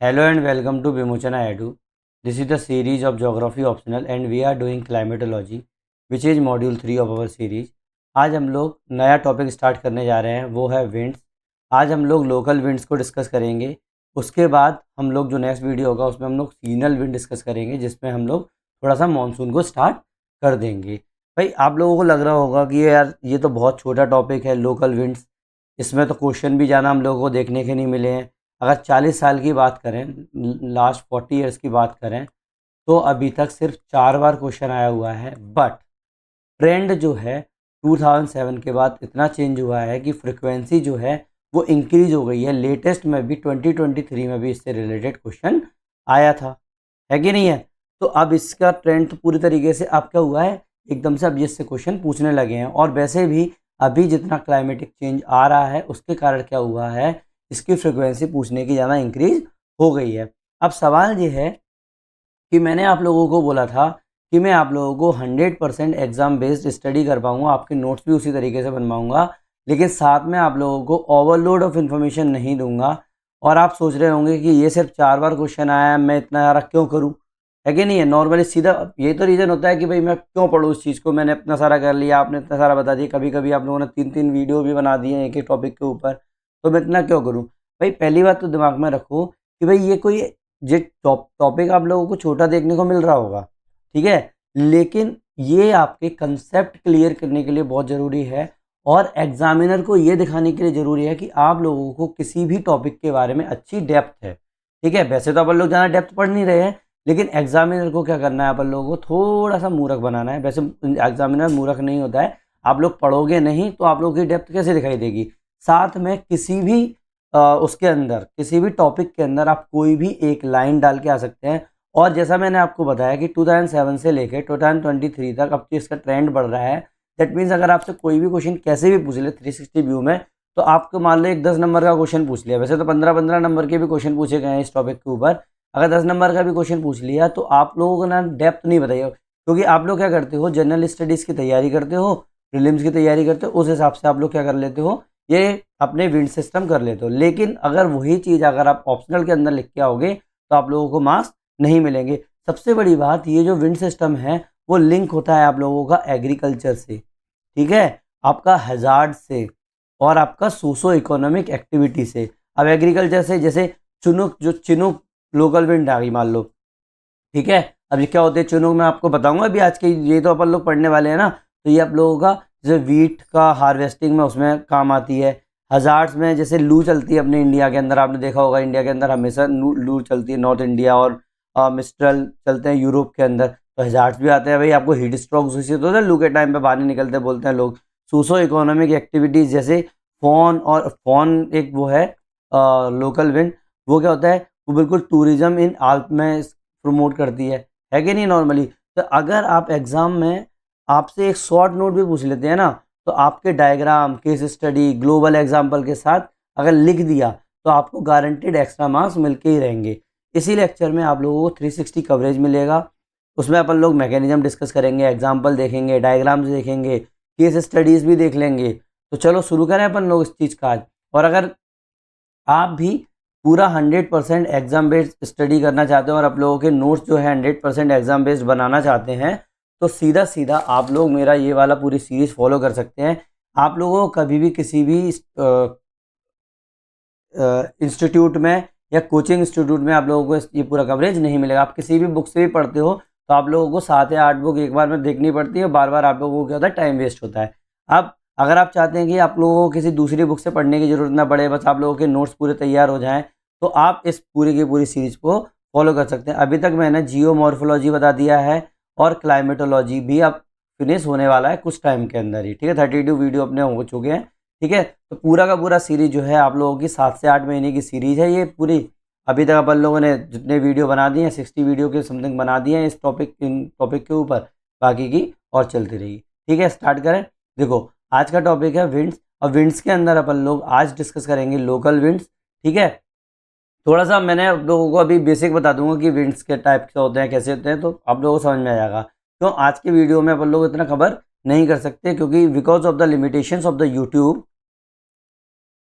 Hello and welcome to Vimochana Edu. This is the series of Geography Optional and we are doing Climatology which is Module 3 of our series. आज हम लोग नया topic start करने जा रहे हैं, वो है विंड्स। आज हम लोग लोकल विंड्स को डिस्कस करेंगे। उसके बाद हम लोग जो नेक्स्ट वीडियो होगा उसमें हम लोग सीजनल विंड डिस्कस करेंगे, जिसमें हम लोग थोड़ा सा मानसून को स्टार्ट कर देंगे। भाई आप लोगों को लग रहा होगा कि यार ये तो बहुत छोटा टॉपिक है लोकल विंड्स, इसमें तो क्वेश्चन भी ज़्यादा हम लोगों को देखने के नहीं मिले हैं। अगर 40 साल की बात करें, लास्ट 40 ईयर्स की बात करें, तो अभी तक सिर्फ 4 बार क्वेश्चन आया हुआ है। बट ट्रेंड जो है 2007 के बाद इतना चेंज हुआ है कि फ्रिक्वेंसी जो है वो इंक्रीज हो गई है। लेटेस्ट में भी 2023 में भी इससे रिलेटेड क्वेश्चन आया था, है कि नहीं है? तो अब इसका ट्रेंड तो पूरी तरीके से अब क्या हुआ है, एकदम से अब इससे क्वेश्चन पूछने लगे हैं। और वैसे भी अभी जितना क्लाइमेटिक चेंज आ रहा है उसके कारण क्या हुआ है, इसकी फ्रिक्वेंसी पूछने की ज़्यादा इंक्रीज हो गई है। अब सवाल ये है कि मैंने आप लोगों को बोला था कि मैं आप लोगों को 100% एग्ज़ाम बेस्ड स्टडी कर पाऊँगा, आपके नोट्स भी उसी तरीके से बनवाऊँगा, लेकिन साथ में आप लोगों को ओवरलोड ऑफ इन्फॉर्मेशन नहीं दूंगा। और आप सोच रहे होंगे कि ये सिर्फ 4 बार क्वेश्चन आया है, मैं इतना सारा क्यों करूँ, है कि नहीं है? नॉर्मली सीधा ये तो रीज़न होता है कि भाई मैं क्यों पढ़ूँ उस चीज़ को, मैंने इतना सारा कर लिया, आपने इतना सारा बता दिया, कभी कभी आप लोगों ने 3-3 वीडियो भी बना दिए एक एक टॉपिक के ऊपर, तो मैं इतना क्यों करूँ? भाई पहली बात तो दिमाग में रखो कि भाई ये कोई जो टॉपिक आप लोगों को छोटा देखने को मिल रहा होगा, ठीक है, लेकिन ये आपके कंसेप्ट क्लियर करने के लिए बहुत ज़रूरी है और एग्जामिनर को ये दिखाने के लिए ज़रूरी है कि आप लोगों को किसी भी टॉपिक के बारे में अच्छी डेप्थ है, ठीक है। वैसे तो अपन लोग ज़्यादा डेप्थ पढ़ नहीं रहे हैं, लेकिन एग्जामिनर को क्या करना है, अपन लोगों को थोड़ा सा मूर्ख बनाना है। वैसे एग्जामिनर मूर्ख नहीं होता है, आप लोग पढ़ोगे नहीं तो आप लोगों की डेप्थ कैसे दिखाई देगी। साथ में किसी भी उसके अंदर किसी भी टॉपिक के अंदर आप कोई भी एक लाइन डाल के आ सकते हैं। और जैसा मैंने आपको बताया कि 2007 से लेकर 2023 तक अब तो इसका ट्रेंड बढ़ रहा है। दैट मीन्स अगर आपसे कोई भी क्वेश्चन कैसे भी पूछ ले 360 व्यू में, तो आपको मान लो एक 10 नंबर का क्वेश्चन पूछ लिया, वैसे तो 15-15 नंबर के भी क्वेश्चन पूछे गए हैं इस टॉपिक के ऊपर, अगर 10 नंबर का भी क्वेश्चन पूछ लिया तो आप लोगों को ना डेप्थ नहीं बताइए, क्योंकि आप लोग क्या करते हो, जनरल स्टडीज़ की तैयारी करते हो, प्रीलिम्स की तैयारी करते हो, उस हिसाब से आप लोग क्या कर लेते हो, ये अपने विंड सिस्टम कर लेते हो। लेकिन अगर वही चीज़ अगर आप ऑप्शनल के अंदर लिख के आओगे तो आप लोगों को मार्क्स नहीं मिलेंगे। सबसे बड़ी बात, ये जो विंड सिस्टम है वो लिंक होता है आप लोगों का एग्रीकल्चर से, ठीक है, आपका हजार्ड से और आपका सोशो इकोनॉमिक एक्टिविटी से। अब एग्रीकल्चर से जैसे चुनुक, जो चिनुक लोकल विंड आ गई मान लो, ठीक है। अब ये क्या होते हैं चुनुक, मैं आपको बताऊंगा अभी आज के, ये तो अपन लोग पढ़ने वाले हैं ना, तो ये आप लोगों का जैसे वीट का हार्वेस्टिंग में उसमें काम आती है। हजार्ड्स में जैसे लू चलती है अपने इंडिया के अंदर, आपने देखा होगा इंडिया के अंदर हमेशा लू चलती है, नॉर्थ इंडिया, और मिस्ट्रल चलते हैं यूरोप के अंदर, तो हजार्ड्स भी आते हैं। भाई आपको हीट स्ट्रोक्स उसी तो होता है, लू के टाइम पे बाहर नहीं निकलते बोलते हैं लोग। सोशो इकोनॉमिक एक्टिविटीज़ जैसे फोन, और फोन एक वो है लोकल विंड, वो क्या होता है, वो बिल्कुल टूरिज्म इन आल्प में प्रमोट करती है कि नहीं नॉर्मली। तो अगर आप एग्ज़ाम में आपसे एक शॉर्ट नोट भी पूछ लेते हैं ना, तो आपके diagram, case study, global example के साथ अगर लिख दिया तो आपको गारंटेड एक्स्ट्रा मार्क्स मिलके ही रहेंगे। इसी लेक्चर में आप लोगों को 360 कवरेज मिलेगा, उसमें अपन लोग मैकेनिज्म डिस्कस करेंगे, एग्जाम्पल देखेंगे, डायग्राम्स देखेंगे, केस स्टडीज़ भी देख लेंगे। तो चलो शुरू करें अपन लोग इस चीज़ का आज। और अगर आप भी पूरा 100% एग्ज़ाम बेस्ड स्टडी करना चाहते हो और आप लोगों के नोट्स जो है 100% एग्ज़ाम बेस्ड बनाना चाहते हैं, तो सीधा सीधा आप लोग मेरा ये वाला पूरी सीरीज़ फॉलो कर सकते हैं। आप लोगों को कभी भी किसी भी इंस्टीट्यूट में या कोचिंग इंस्टीट्यूट में आप लोगों को ये पूरा कवरेज नहीं मिलेगा। आप किसी भी बुक से भी पढ़ते हो तो आप लोगों को 7 या 8 बुक एक बार में देखनी पड़ती है, बार बार आप लोगों को क्या होता है, टाइम वेस्ट होता है। अब अगर आप चाहते हैं कि आप लोगों को किसी दूसरी बुक से पढ़ने की ज़रूरत ना पड़े, बस आप लोगों के नोट्स पूरे तैयार हो जाएं, तो आप इस पूरी की पूरी सीरीज़ को फॉलो कर सकते हैं। अभी तक मैंने जियोमॉर्फोलॉजी बता दिया है और क्लाइमेटोलॉजी भी अब फिनिश होने वाला है कुछ टाइम के अंदर ही, ठीक है। 32 वीडियो अपने हो चुके हैं, ठीक है। तो पूरा का पूरा सीरीज़ जो है आप लोगों की 7 से 8 महीने की सीरीज़ है ये पूरी। अभी तक अपन लोगों ने जितने वीडियो बना दिए हैं, 60 वीडियो के समथिंग बना दिए हैं इस इन टॉपिक के ऊपर, बाकी की और चलती रहेगी, ठीक है। स्टार्ट करें। देखो आज का टॉपिक है विंड्स, और विंड्स के अंदर अपन लोग आज डिस्कस करेंगे लोकल विंड्स, ठीक है। थोड़ा सा मैंने आप लोगों को अभी बेसिक बता दूंगा कि विंड्स के टाइप से होते हैं, कैसे होते हैं, तो आप लोगों को समझ में आ जाएगा। तो आज के वीडियो में अपन लोग इतना खबर नहीं कर सकते, क्योंकि because of the limitations of the YouTube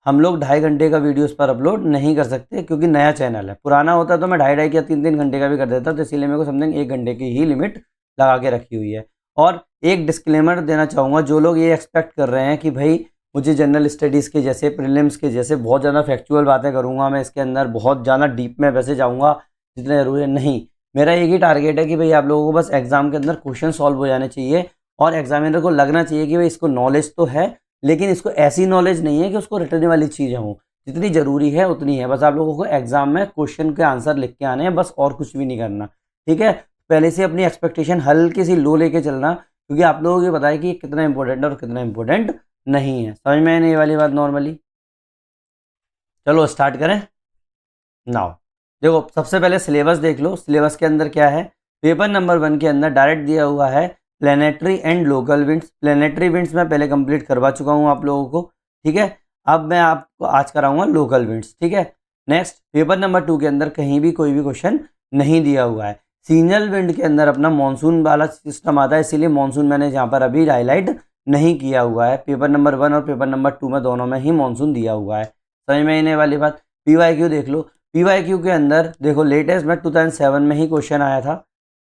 हम लोग 2.5 घंटे का वीडियोस पर अपलोड नहीं कर सकते क्योंकि नया चैनल है। पुराना होता तो मैं 2.5 या 3 घंटे का भी कर देता, तो इसीलिए मेरे को समथिंग 1 घंटे की ही लिमिट लगा के रखी हुई है। और एक डिस्क्लेमर देना चाहूँगा, जो लोग ये एक्सपेक्ट कर रहे हैं कि भाई मुझे जनरल स्टडीज़ के जैसे, प्रीलिम्स के जैसे बहुत ज़्यादा फैक्चुअल बातें करूँगा मैं, इसके अंदर बहुत ज़्यादा डीप में वैसे जाऊँगा जितना ज़रूरी है, नहीं। मेरा एक ही टारगेट है कि भाई आप लोगों को बस एग्जाम के अंदर क्वेश्चन सॉल्व हो जाने चाहिए और एग्जामिनर को लगना चाहिए कि भाई इसको नॉलेज तो है, लेकिन इसको ऐसी नॉलेज नहीं है कि उसको रटने वाली चीज़ें हों। जितनी ज़रूरी है उतनी है, बस आप लोगों को एग्जाम में क्वेश्चन के आंसर लिख के आने हैं, बस और कुछ भी नहीं करना। ठीक है, पहले से अपनी एक्सपेक्टेशन हल्की सी लो लेके चलना, क्योंकि आप लोगों को पता है कि कितना इंपॉर्टेंट है और कितना इंपॉर्टेंट नहीं है। समझ में नहीं ये वाली बात नॉर्मली। चलो स्टार्ट करें नाउ। देखो सबसे पहले सिलेबस देख लो, सिलेबस के अंदर क्या है। पेपर नंबर 1 के अंदर डायरेक्ट दिया हुआ है planetary and local winds. Planetary winds मैं पहले कंप्लीट करवा चुका हूँ आप लोगों को, ठीक है। अब मैं आपको आज कराऊंगा लोकल विंड्स, ठीक है। नेक्स्ट पेपर नंबर 2 के अंदर कहीं भी कोई भी क्वेश्चन नहीं दिया हुआ है। सीजनल विंड के अंदर अपना मानसून वाला सिस्टम आता है, इसीलिए मानसून मैंने यहाँ पर अभी हाईलाइट नहीं किया हुआ है। पेपर नंबर 1 और पेपर नंबर 2 में दोनों में ही मानसून दिया हुआ है। समझ में आने वाली बात। PYQ देख लो, PYQ के अंदर देखो लेटेस्ट में 2007 में ही क्वेश्चन आया था,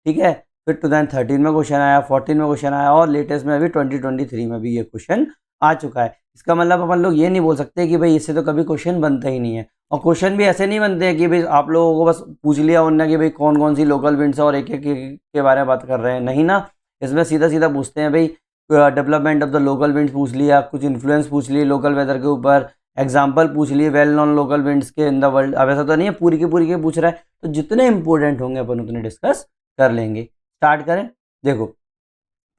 ठीक है। फिर 2013 में क्वेश्चन आया, 14 में क्वेश्चन आया और लेटेस्ट में अभी 2023 में भी ये क्वेश्चन आ चुका है। इसका मतलब अपन लोग ये नहीं बोल सकते कि भाई इससे तो कभी क्वेश्चन बनता ही नहीं है। और क्वेश्चन भी ऐसे नहीं बनते हैं कि भाई आप लोगों को बस पूछ लिया उन्होंने कि भाई कौन कौन सी लोकल विंड्स है और एक एक के बारे में बात कर रहे हैं, नहीं ना। इसमें सीधा सीधा पूछते हैं भाई development of the local winds पूछ लिया, कुछ इन्फ्लुएंस पूछ लिए लोकल वेदर के ऊपर, एग्जाम्पल पूछ लिए वेल नॉन लोकल विंड्स के इन द वर्ल्ड। अब ऐसा तो नहीं है पूरी के पूछ रहा है, तो जितने इंपॉर्टेंट होंगे अपन उतने डिस्कस कर लेंगे। स्टार्ट करें। देखो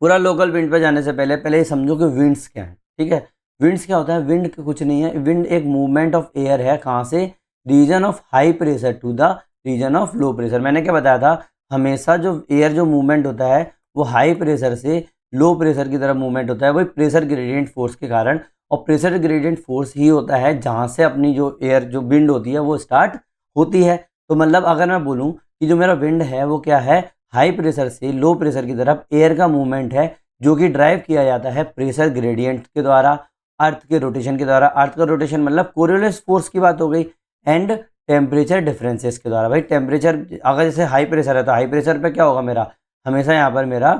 पूरा लोकल विंड पे जाने से पहले पहले ये समझो कि विंड्स क्या है, ठीक है। विंड्स क्या होता है? विंड कुछ नहीं है, विंड एक मूवमेंट ऑफ एयर है। कहाँ से? Region of high pressure to the region of low pressure. मैंने क्या बताया था, हमेशा जो एयर जो मूवमेंट होता है वो हाई प्रेशर से लो प्रेशर की तरफ मूवमेंट होता है, वही प्रेशर ग्रेडियंट फोर्स के कारण। और प्रेशर ग्रेडियंट फोर्स ही होता है जहाँ से अपनी जो एयर जो विंड होती है वो स्टार्ट होती है। तो मतलब अगर मैं बोलूँ कि जो मेरा विंड है वो क्या है, हाई प्रेशर से लो प्रेशर की तरफ एयर का मूवमेंट है, जो कि ड्राइव किया जाता है प्रेशर ग्रेडियंट के द्वारा, अर्थ के रोटेशन के द्वारा। अर्थ का रोटेशन मतलब कोरियोलिस फोर्स की बात हो गई, एंड टेम्परेचर डिफरेंसेस के द्वारा। भाई टेम्परेचर अगर जैसे हाई प्रेशर है तो हाई प्रेशर पे क्या होगा मेरा, हमेशा यहाँ पर मेरा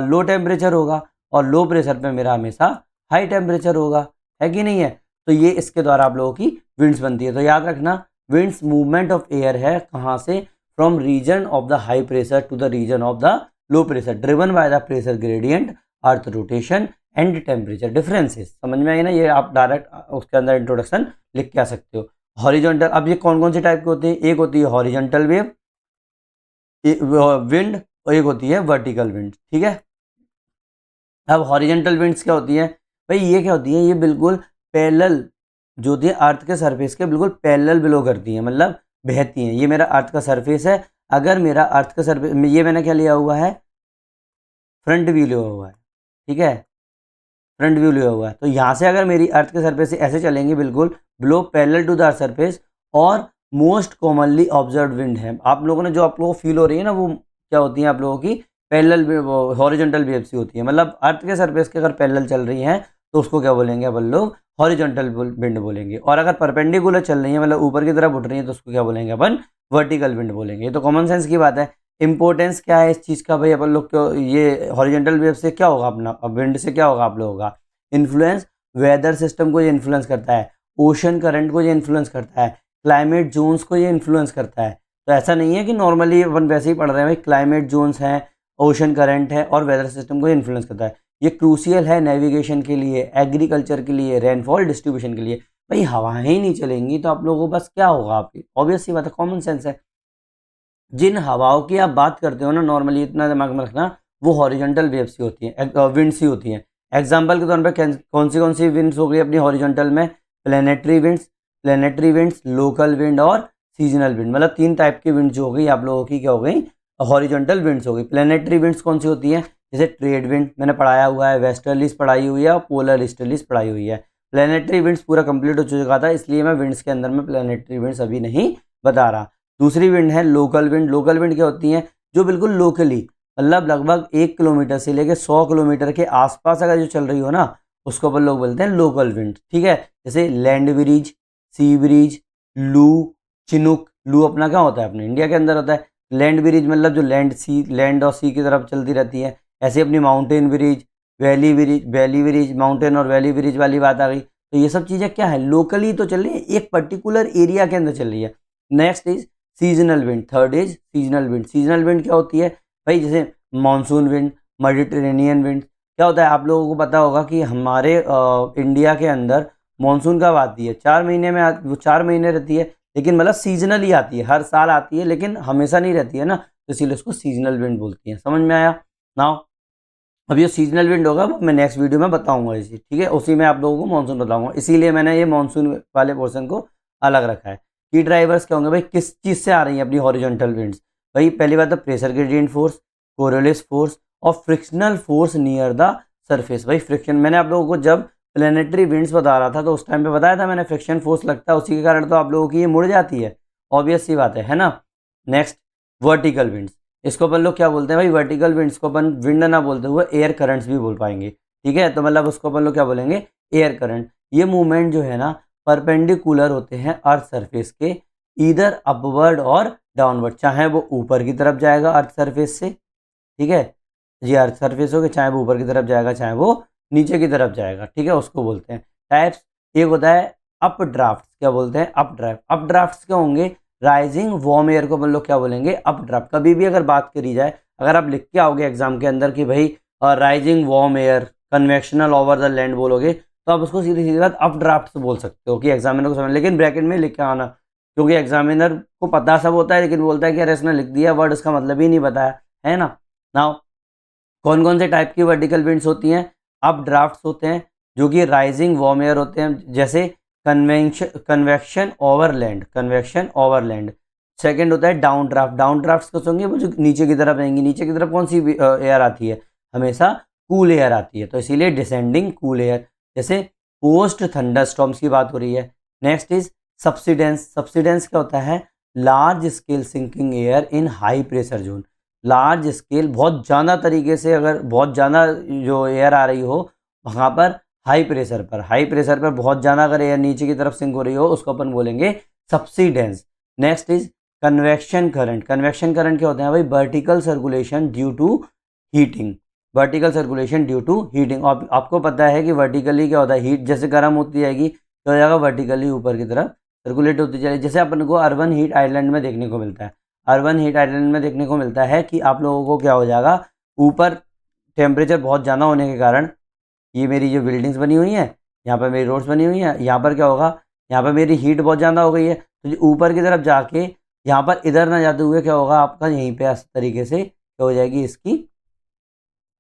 लो टेम्परेचर होगा, और लो प्रेशर पे मेरा हमेशा हाई टेम्परेचर होगा, है कि नहीं है। तो ये इसके द्वारा आप लोगों की विंड्स बनती है। तो याद रखना, विंड्स मूवमेंट ऑफ एयर है कहाँ से, from region of the high pressure to the region of the low pressure, driven by the pressure gradient, earth rotation and temperature differences. समझ में आई ना? ये आप डायरेक्ट उसके अंदर इंट्रोडक्शन लिख के आ सकते हो। हॉरिजॉन्टल, अब ये कौन कौन से टाइप की होती है? एक होती है हॉरिजॉन्टल वेव विंड और एक होती है वर्टिकल विंड, ठीक है। अब हॉरिजॉन्टल विंड्स क्या होती है भाई? ये क्या होती है, ये बिल्कुल पैरेलल जो होती है अर्थ के सरफेस के बिल्कुल पैरेलल बिलो करती है, मतलब बहती हैं। ये मेरा अर्थ का सरफेस है, अगर मेरा अर्थ का सरफेस, ये मैंने क्या लिया हुआ है, फ्रंट व्यू लिया हुआ है, ठीक है, फ्रंट व्यू लिया हुआ है। तो यहाँ से अगर मेरी अर्थ के सरफेस से ऐसे चलेंगे बिल्कुल below parallel to the earth surface, और मोस्ट कॉमनली ऑब्जर्व विंड है। आप लोगों ने जो आप लोगों को फील हो रही है ना, वो क्या होती है आप लोगों की पैरेलल हॉरिजॉन्टल वेव्स ही होती है। मतलब अर्थ के सरफेस के अगर पैरेलल चल रही हैं तो उसको क्या बोलेंगे अपन लोग, हॉरिजॉन्टल विंड बोलेंगे। और अगर परपेंडिकुलर चल रही है, मतलब ऊपर की तरफ उठ रही है, तो उसको क्या बोलेंगे अपन, वर्टिकल विंड बोलेंगे। ये तो कॉमन सेंस की बात है। इंपॉर्टेंस क्या है इस चीज़ का भाई, अपन लोग को ये हॉरिजॉन्टल वेव से क्या होगा अपना, विंड से क्या होगा आप लोगों का इन्फ्लुएंस, वेदर सिस्टम को ये इन्फ्लुएंस करता है, ओशन करंट को ये इन्फ्लुएंस करता है, क्लाइमेट जोन्स को ये इन्फ्लुएंस करता है। तो ऐसा नहीं है कि नॉर्मली अपन वैसे ही पढ़ रहे हैं भाई, क्लाइमेट जोन्स हैं, ओशन करंट है और वेदर सिस्टम को इन्फ्लुएंस करता है। ये क्रूशियल है नेविगेशन के लिए, एग्रीकल्चर के लिए, रेनफॉल डिस्ट्रीब्यूशन के लिए। भाई हवाएं ही नहीं चलेंगी तो आप लोगों को बस क्या होगा, आपकी ऑब्वियस सी बात है, कॉमन सेंस है। जिन हवाओं की आप बात करते हो ना नॉर्मली, इतना दिमाग में रखना, वो हॉरिजॉन्टल वेव्स ही होती हैं, विंड्स ही होती हैं। एग्जाम्पल के तौर पर कौन सी विंड्स हो गई अपनी हॉरिजॉन्टल में, प्लेनेटरी विंड्स, लोकल विंड और सीजनल विंड। मतलब 3 टाइप की विंड जो हो गई आप लोगों की क्या हो गई, हॉरिजॉन्टल विंड्स हो गई। प्लेनेटरी विंड्स कौन सी होती हैं, जैसे ट्रेड विंड मैंने पढ़ाया हुआ है, वेस्टर्लीज पढ़ाई हुई है और पोलर ईस्टर्लीज पढ़ाई हुई है। प्लेनेटरी विंड्स पूरा कंप्लीट हो चुका था, इसलिए मैं विंड्स के अंदर में प्लेनेटरी विंड्स अभी नहीं बता रहा। दूसरी विंड है लोकल विंड। लोकल विंड क्या होती हैं, जो बिल्कुल लोकली, मतलब लगभग 1 किलोमीटर से लेकर 100 किलोमीटर के आसपास अगर जो चल रही हो ना, उसको अपन लोग बोलते हैं लोकल विंड। ठीक है, जैसे लैंड ब्रिज, सी ब्रिज, लू, चिनुक। लू अपना क्या होता है, अपने इंडिया के अंदर होता है। लैंड ब्रिज मतलब जो लैंड और सी की तरफ चलती रहती है। ऐसे अपनी mountain bridge, valley bridge, mountain और वैली ब्रिज वाली बात आ गई। तो ये सब चीज़ें क्या है, लोकली तो चल रही है, एक पर्टिकुलर एरिया के अंदर चल रही है। Next is seasonal wind, third is seasonal wind. Seasonal wind क्या होती है भाई, जैसे मानसून विंड, मेडिटेरेनियन विंड। क्या होता है, आप लोगों को पता होगा कि हमारे इंडिया के अंदर मानसून कब आती है, 4 महीने में वो 4 महीने रहती है, लेकिन मतलब सीजनली आती है, हर साल आती है, लेकिन हमेशा नहीं रहती है ना, तो इसीलिए उसको सीजनल विंड बोलती हैं। समझ में आया नाउ? अब ये सीजनल विंड होगा वो मैं नेक्स्ट वीडियो में बताऊंगा इसी, ठीक है, उसी में आप लोगों को मानसून बताऊंगा, इसीलिए मैंने ये मानसून वाले पोर्शन को अलग रखा है। की ड्राइवर्स क्या होंगे भाई, किस चीज़ से आ रही हैं अपनी हॉरिजॉन्टल विंड्स? भाई पहली बात तो pressure gradient force, coriolis force और frictional force near the surface. भाई फ्रिक्शन, मैंने आप लोगों को जब प्लेनेटरी विंड्स बता रहा था तो उस टाइम पे बताया था मैंने, फ्रिक्शन फोर्स लगता है, उसी के कारण तो आप लोगों की ये मुड़ जाती है, ऑब्वियस सी बात है ना। नेक्स्ट वर्टिकल विंड्स, इसको अपन लोग क्या बोलते हैं भाई, वर्टिकल विंड्स को अपन विंड ना बोलते हुए एयर करंट्स भी बोल पाएंगे। ठीक है, तो मतलब उसको अपन लोग क्या बोलेंगे, एयर करंट। ये मूवमेंट जो है ना परपेंडिकुलर होते हैं अर्थ सरफेस के, इधर अपवर्ड और डाउनवर्ड, चाहे वो ऊपर की तरफ जाएगा अर्थ सरफेस से, ठीक है, ये अर्थ सरफेस हो गया, चाहे वो ऊपर की तरफ जाएगा चाहे वो नीचे की तरफ जाएगा। ठीक है, उसको बोलते हैं टाइप्स। एक होता है अप ड्राफ्ट, क्या बोलते हैं, अप ड्राफ्ट। अप ड्राफ्ट क्या होंगे, राइजिंग वार्म एयर को अपन लोग क्या बोलेंगे, अप ड्राफ्ट। कभी भी अगर बात करी जाए, अगर आप लिख के आओगे एग्जाम के अंदर कि भाई rising warm air convectional over the land बोलोगे, तो आप उसको सीधी सीधी बात अप ड्राफ्ट बोल सकते हो कि एग्जामिनर को समझ, लेकिन ब्रैकेट में लिख के आना, क्योंकि एग्जामिनर को पता सब होता है, लेकिन बोलता है कि अरे इसने लिख दिया वर्ड, इसका मतलब ही नहीं बताया, है ना। नाउ कौन कौन से टाइप की वर्टिकल विंड्स होती हैं, अप ड्राफ्ट्स होते हैं जो कि राइजिंग वार्म एयर होते हैं, जैसे convection overland, convection overland. Second होता है डाउन ड्राफ्ट, डाउन ड्राफ्ट्स कैसे होंगे, वो जो नीचे की तरफ रहेंगी, नीचे की तरफ कौन सी एयर आती है, हमेशा कूल एयर आती है, तो इसीलिए डिसेंडिंग कूल एयर। जैसे पोस्ट थंडरस्टॉर्म्स की बात हो रही है। नेक्स्ट इज सब्सिडेंस, सब्सिडेंस क्या होता है, large scale sinking air in high pressure zone. Large scale, बहुत ज़्यादा तरीके से, अगर बहुत ज़्यादा जो एयर आ रही हो वहाँ पर हाई प्रेशर पर, हाई प्रेशर पर बहुत ज़्यादा अगर एयर नीचे की तरफ सिंक हो रही हो, उसको अपन बोलेंगे subsidence. Next is convection current, convection current क्या होते हैं भाई, vertical circulation due to heating, vertical circulation due to heating. आपको पता है कि वर्टिकली क्या होता है, हीट जैसे गर्म होती जाएगी तो हो जाएगा वर्टिकली ऊपर की तरफ सर्कुलेट होती जाएगी, जैसे अपन को अर्बन हीट आइलैंड में देखने को मिलता है। अर्बन हीट आइलैंड में देखने को मिलता है कि आप लोगों को क्या हो जाएगा, ऊपर टेम्परेचर बहुत ज़्यादा होने के कारण, ये मेरी जो बिल्डिंग्स बनी हुई हैं, यहाँ पर मेरी रोड्स बनी हुई हैं, यहाँ पर क्या होगा, यहाँ पर मेरी हीट बहुत ज़्यादा हो गई है, तो जो ऊपर की तरफ जाके यहाँ पर इधर ना जाते हुए क्या होगा आपका, यहीं पे इस तरीके से क्या हो जाएगी, इसकी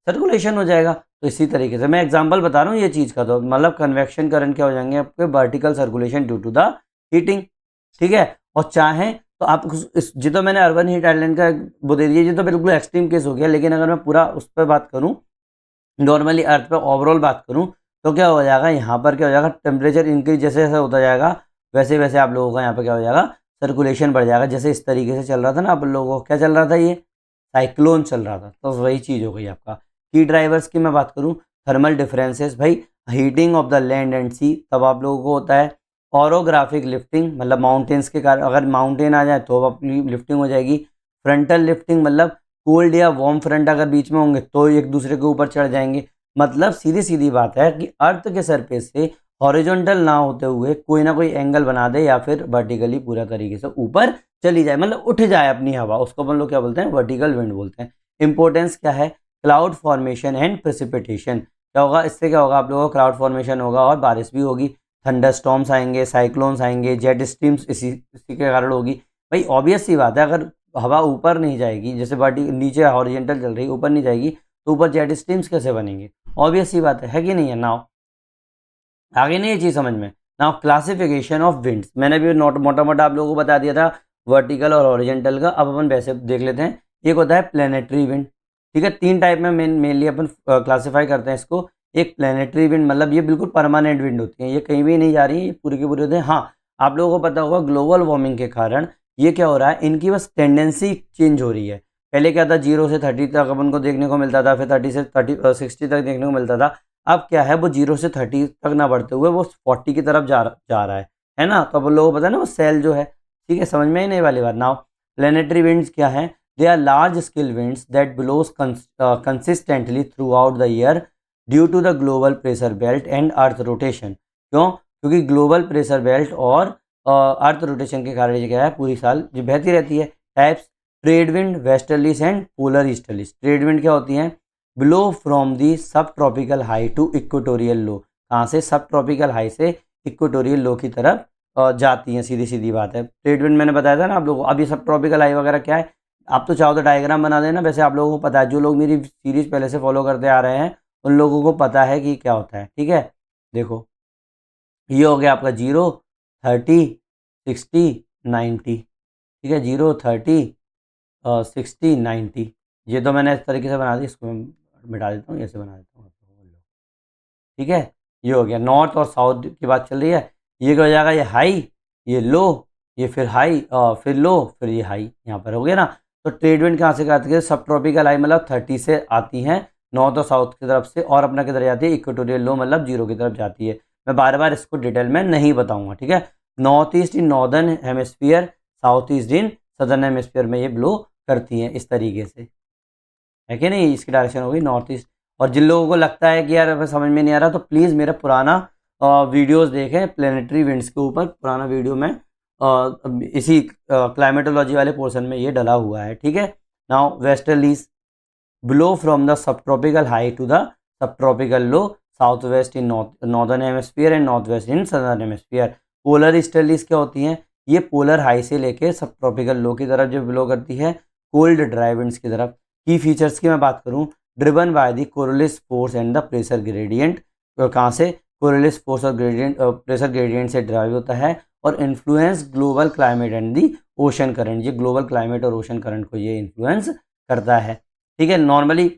सर्कुलेशन हो जाएगा। तो इसी तरीके से मैं एग्जांपल बता रहा हूँ ये चीज़ का, तो मतलब कन्वेक्शन करंट क्या हो जाएंगे आपके, vertical circulation due to the heating. ठीक है, और चाहे तो आप इस, जी तो मैंने अर्बन हीट आइलैंड का वो दे दिया, ये तो बिल्कुल एक्सट्रीम केस हो गया, लेकिन अगर मैं पूरा उस पर बात करूँ, नॉर्मली अर्थ पर ओवरऑल बात करूँ, तो क्या हो जाएगा, यहाँ पर क्या हो जाएगा, टेम्परेचर इंक्रीज जैसे जैसे होता जाएगा वैसे वैसे आप लोगों का यहाँ पर क्या हो जाएगा, सर्कुलेशन बढ़ जाएगा। जैसे इस तरीके से चल रहा था ना अपन लोगों को, क्या चल रहा था, ये साइक्लोन चल रहा था, तो वही चीज़ हो गई आपका। की ड्राइवर्स की मैं बात करूँ, थर्मल डिफरेंसेस, भाई heating of the land and sea, तब आप लोगों को होता है ऑरोग्राफिक लिफ्टिंग, मतलब माउंटेन्स के कारण, अगर माउंटेन आ जाए तो अपनी लिफ्टिंग हो जाएगी। फ्रंटल लिफ्टिंग मतलब कोल्ड या वार्म फ्रंट अगर बीच में होंगे तो एक दूसरे के ऊपर चढ़ जाएंगे। मतलब सीधी सीधी बात है कि अर्थ के सरफेस से हॉरिजॉन्टल ना होते हुए कोई ना कोई एंगल बना दे, या फिर वर्टिकली पूरा तरीके से ऊपर चली जाए, मतलब उठ जाए अपनी हवा, उसको अपन लोग क्या बोलते हैं, वर्टिकल विंड बोलते हैं। इंपॉर्टेंस क्या है, क्लाउड फॉर्मेशन एंड प्रेसिपिटेशन। क्या होगा, इससे क्या होगा, आप लोगों को क्लाउड फॉर्मेशन होगा और बारिश भी होगी, थंडरस्टॉर्म्स आएंगे, साइक्लोन्स आएंगे, जेट स्ट्रीम्स इसी के कारण होगी। भाई ऑब्वियस सी बात है, अगर हवा ऊपर नहीं जाएगी, जैसे वर्टी नीचे हॉरिजॉन्टल चल रही है ऊपर नहीं जाएगी, तो ऊपर जेट स्ट्रीम्स कैसे बनेंगे, ऑब्वियस सी बात है कि नहीं है। नाउ आगे नहीं ये चीज़ समझ में। नाउ क्लासिफिकेशन ऑफ विंड्स, मैंने भी नोट मोटा मोटा आप लोगों को बता दिया था वर्टिकल और हॉरिजॉन्टल का, अब अपन वैसे देख लेते हैं। एक होता है प्लेनेटरी विंड, ठीक है, 3 टाइप में मेनली अपन क्लासीफाई करते हैं इसको। एक प्लेनेटरी विंड, मतलब ये बिल्कुल परमानेंट विंड होती है, ये कहीं भी नहीं जा रही है, ये पूरी की पूरी होती है। हाँ, आप लोगों को पता होगा ग्लोबल वार्मिंग के कारण ये क्या हो रहा है, इनकी बस टेंडेंसी चेंज हो रही है। पहले क्या था, 0 से 30 तक अपन को देखने को मिलता था, फिर 30 से 60 तक देखने को मिलता था। अब क्या है, वो 0 से 30 तक ना बढ़ते हुए वो 40 की तरफ जा रहा है ना। तो अब लोगों को पता है ना वो सेल जो है, ठीक है, समझ में ही नहीं वाली बात। नाउ प्लेनेटरी विंड्स क्या है, they are large scale winds that blows consistently throughout the year due to the global pressure belt and earth rotation. क्यों? क्योंकि ग्लोबल प्रेशर बेल्ट और अर्थ रोटेशन के कारण ये क्या है, पूरी साल जो बहती रहती है। Types, trade wind, westerlies and polar easterlies. Trade wind क्या होती हैं, blow from the subtropical high to equatorial low. कहाँ से, सब ट्रॉपिकल हाई से इक्वेटोरियल लो की तरफ जाती हैं, सीधी सीधी बात है। ट्रेड विंड मैंने बताया था ना आप लोगों को। अब ये सब ट्रॉपिकल हाई वगैरह क्या है, आप तो चाहो तो डायग्राम बना देना, वैसे आप लोगों को पता है, जो लोग मेरी सीरीज पहले से फॉलो करते आ रहे हैं उन लोगों को पता है कि क्या होता है, ठीक है। देखो ये हो गया आपका 0, 30, 60, 90, ठीक है, 0, 30, 60, 90। ये तो मैंने इस तरीके से बना दी, इसको मैं मिटा देता हूँ, ऐसे बना देता हूँ, ठीक है। ये हो गया, नॉर्थ और साउथ की बात चल रही है। ये क्या हो जाएगा, ये हाई, ये लो, ये फिर हाई, फिर लो, फिर ये हाई, यहाँ पर हो गया ना। तो ट्रेड विंड कहाँ से आती है, सब ट्रॉपिकल हाई मतलब 30 से आती हैं नॉर्थ और साउथ की तरफ से, और अपना किधर जाती है, इक्वेटोरियल लो मतलब 0 की तरफ जाती है। मैं बार बार इसको डिटेल में नहीं बताऊंगा, ठीक है। नॉर्थ ईस्ट इन नॉर्दर्न हेमिस्फीयर, साउथ ईस्ट इन सदर्न हेमिस्फीयर में ये ब्लो करती हैं इस तरीके से, है कि नहीं। इसकी डायरेक्शन होगी नॉर्थ ईस्ट। और जिन लोगों को लगता है कि यार हमें समझ में नहीं आ रहा, तो प्लीज़ मेरा पुराना वीडियोस देखें प्लेनेटरी विंड्स के ऊपर, पुराना वीडियो में इसी क्लाइमेटोलॉजी वाले पोर्शन में ये डला हुआ है, ठीक है। Now westerlies blow from the subtropical high to the subtropical low, south west in northern hemisphere and north west in southern hemisphere. Polar easterlies क्या होती हैं, ये पोलर हाई से लेके सब ट्रॉपिकल लो की तरफ जो ब्लो करती है, कोल्ड ड्राई विंड्स की तरफ। की फीचर्स की मैं बात करूं, driven by the Coriolis force and the pressure gradient. कहाँ से, कोरियोलिस फोर्स और ग्रेडियंट, प्रेशर ग्रेडियंट से ड्राइव होता है, और influence global climate and the ocean current. ये ग्लोबल क्लाइमेट और ओशन करंट को ये इन्फ्लुएंस करता है, ठीक है, नॉर्मली।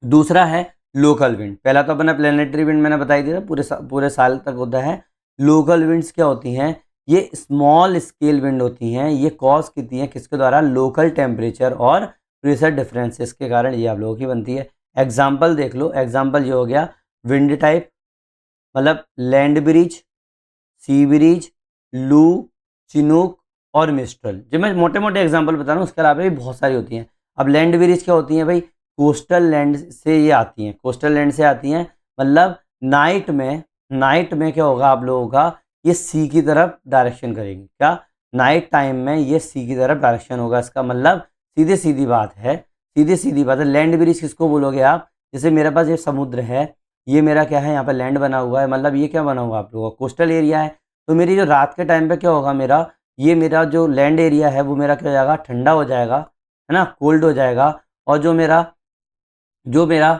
दूसरा है लोकल विंड। पहला तो अपना प्लेनेटरी विंड मैंने बताई दिया, पूरे साल तक होता है। लोकल विंड्स क्या होती हैं, ये स्मॉल स्केल विंड होती हैं। ये कॉज की हैं किसके द्वारा, लोकल टेम्परेचर और प्रेशर डिफरेंसेस के कारण ये आप लोगों की बनती है। एग्जाम्पल देख लो, एग्जाम्पल ये हो गया विंड टाइप, मतलब लैंड ब्रिज, सी ब्रिज, लू, चिनूक और मिस्ट्रल। जो मैं मोटे मोटे एग्जांपल बता रहा हूँ, उसके अलावा भी बहुत सारी होती हैं। अब लैंड ब्रिज क्या होती हैं भाई, कोस्टल लैंड से ये आती हैं, कोस्टल लैंड से आती हैं, मतलब नाइट में क्या होगा आप लोगों का, ये सी की तरफ डायरेक्शन करेगी। क्या, नाइट टाइम में ये सी की तरफ डायरेक्शन होगा, इसका मतलब सीधी सीधी बात है, सीधी सीधी बात है। लैंड ब्रिज किसको बोलोगे आप, जैसे मेरे पास ये समुद्र है, ये मेरा क्या है, यहाँ पर लैंड बना हुआ है, मतलब ये क्या बना हुआ आप लोगों का, कोस्टल एरिया है। तो मेरी जो रात के टाइम पे क्या होगा, मेरा जो लैंड एरिया है वो मेरा क्या हो जाएगा, ठंडा हो जाएगा, है ना, कोल्ड हो जाएगा। और जो मेरा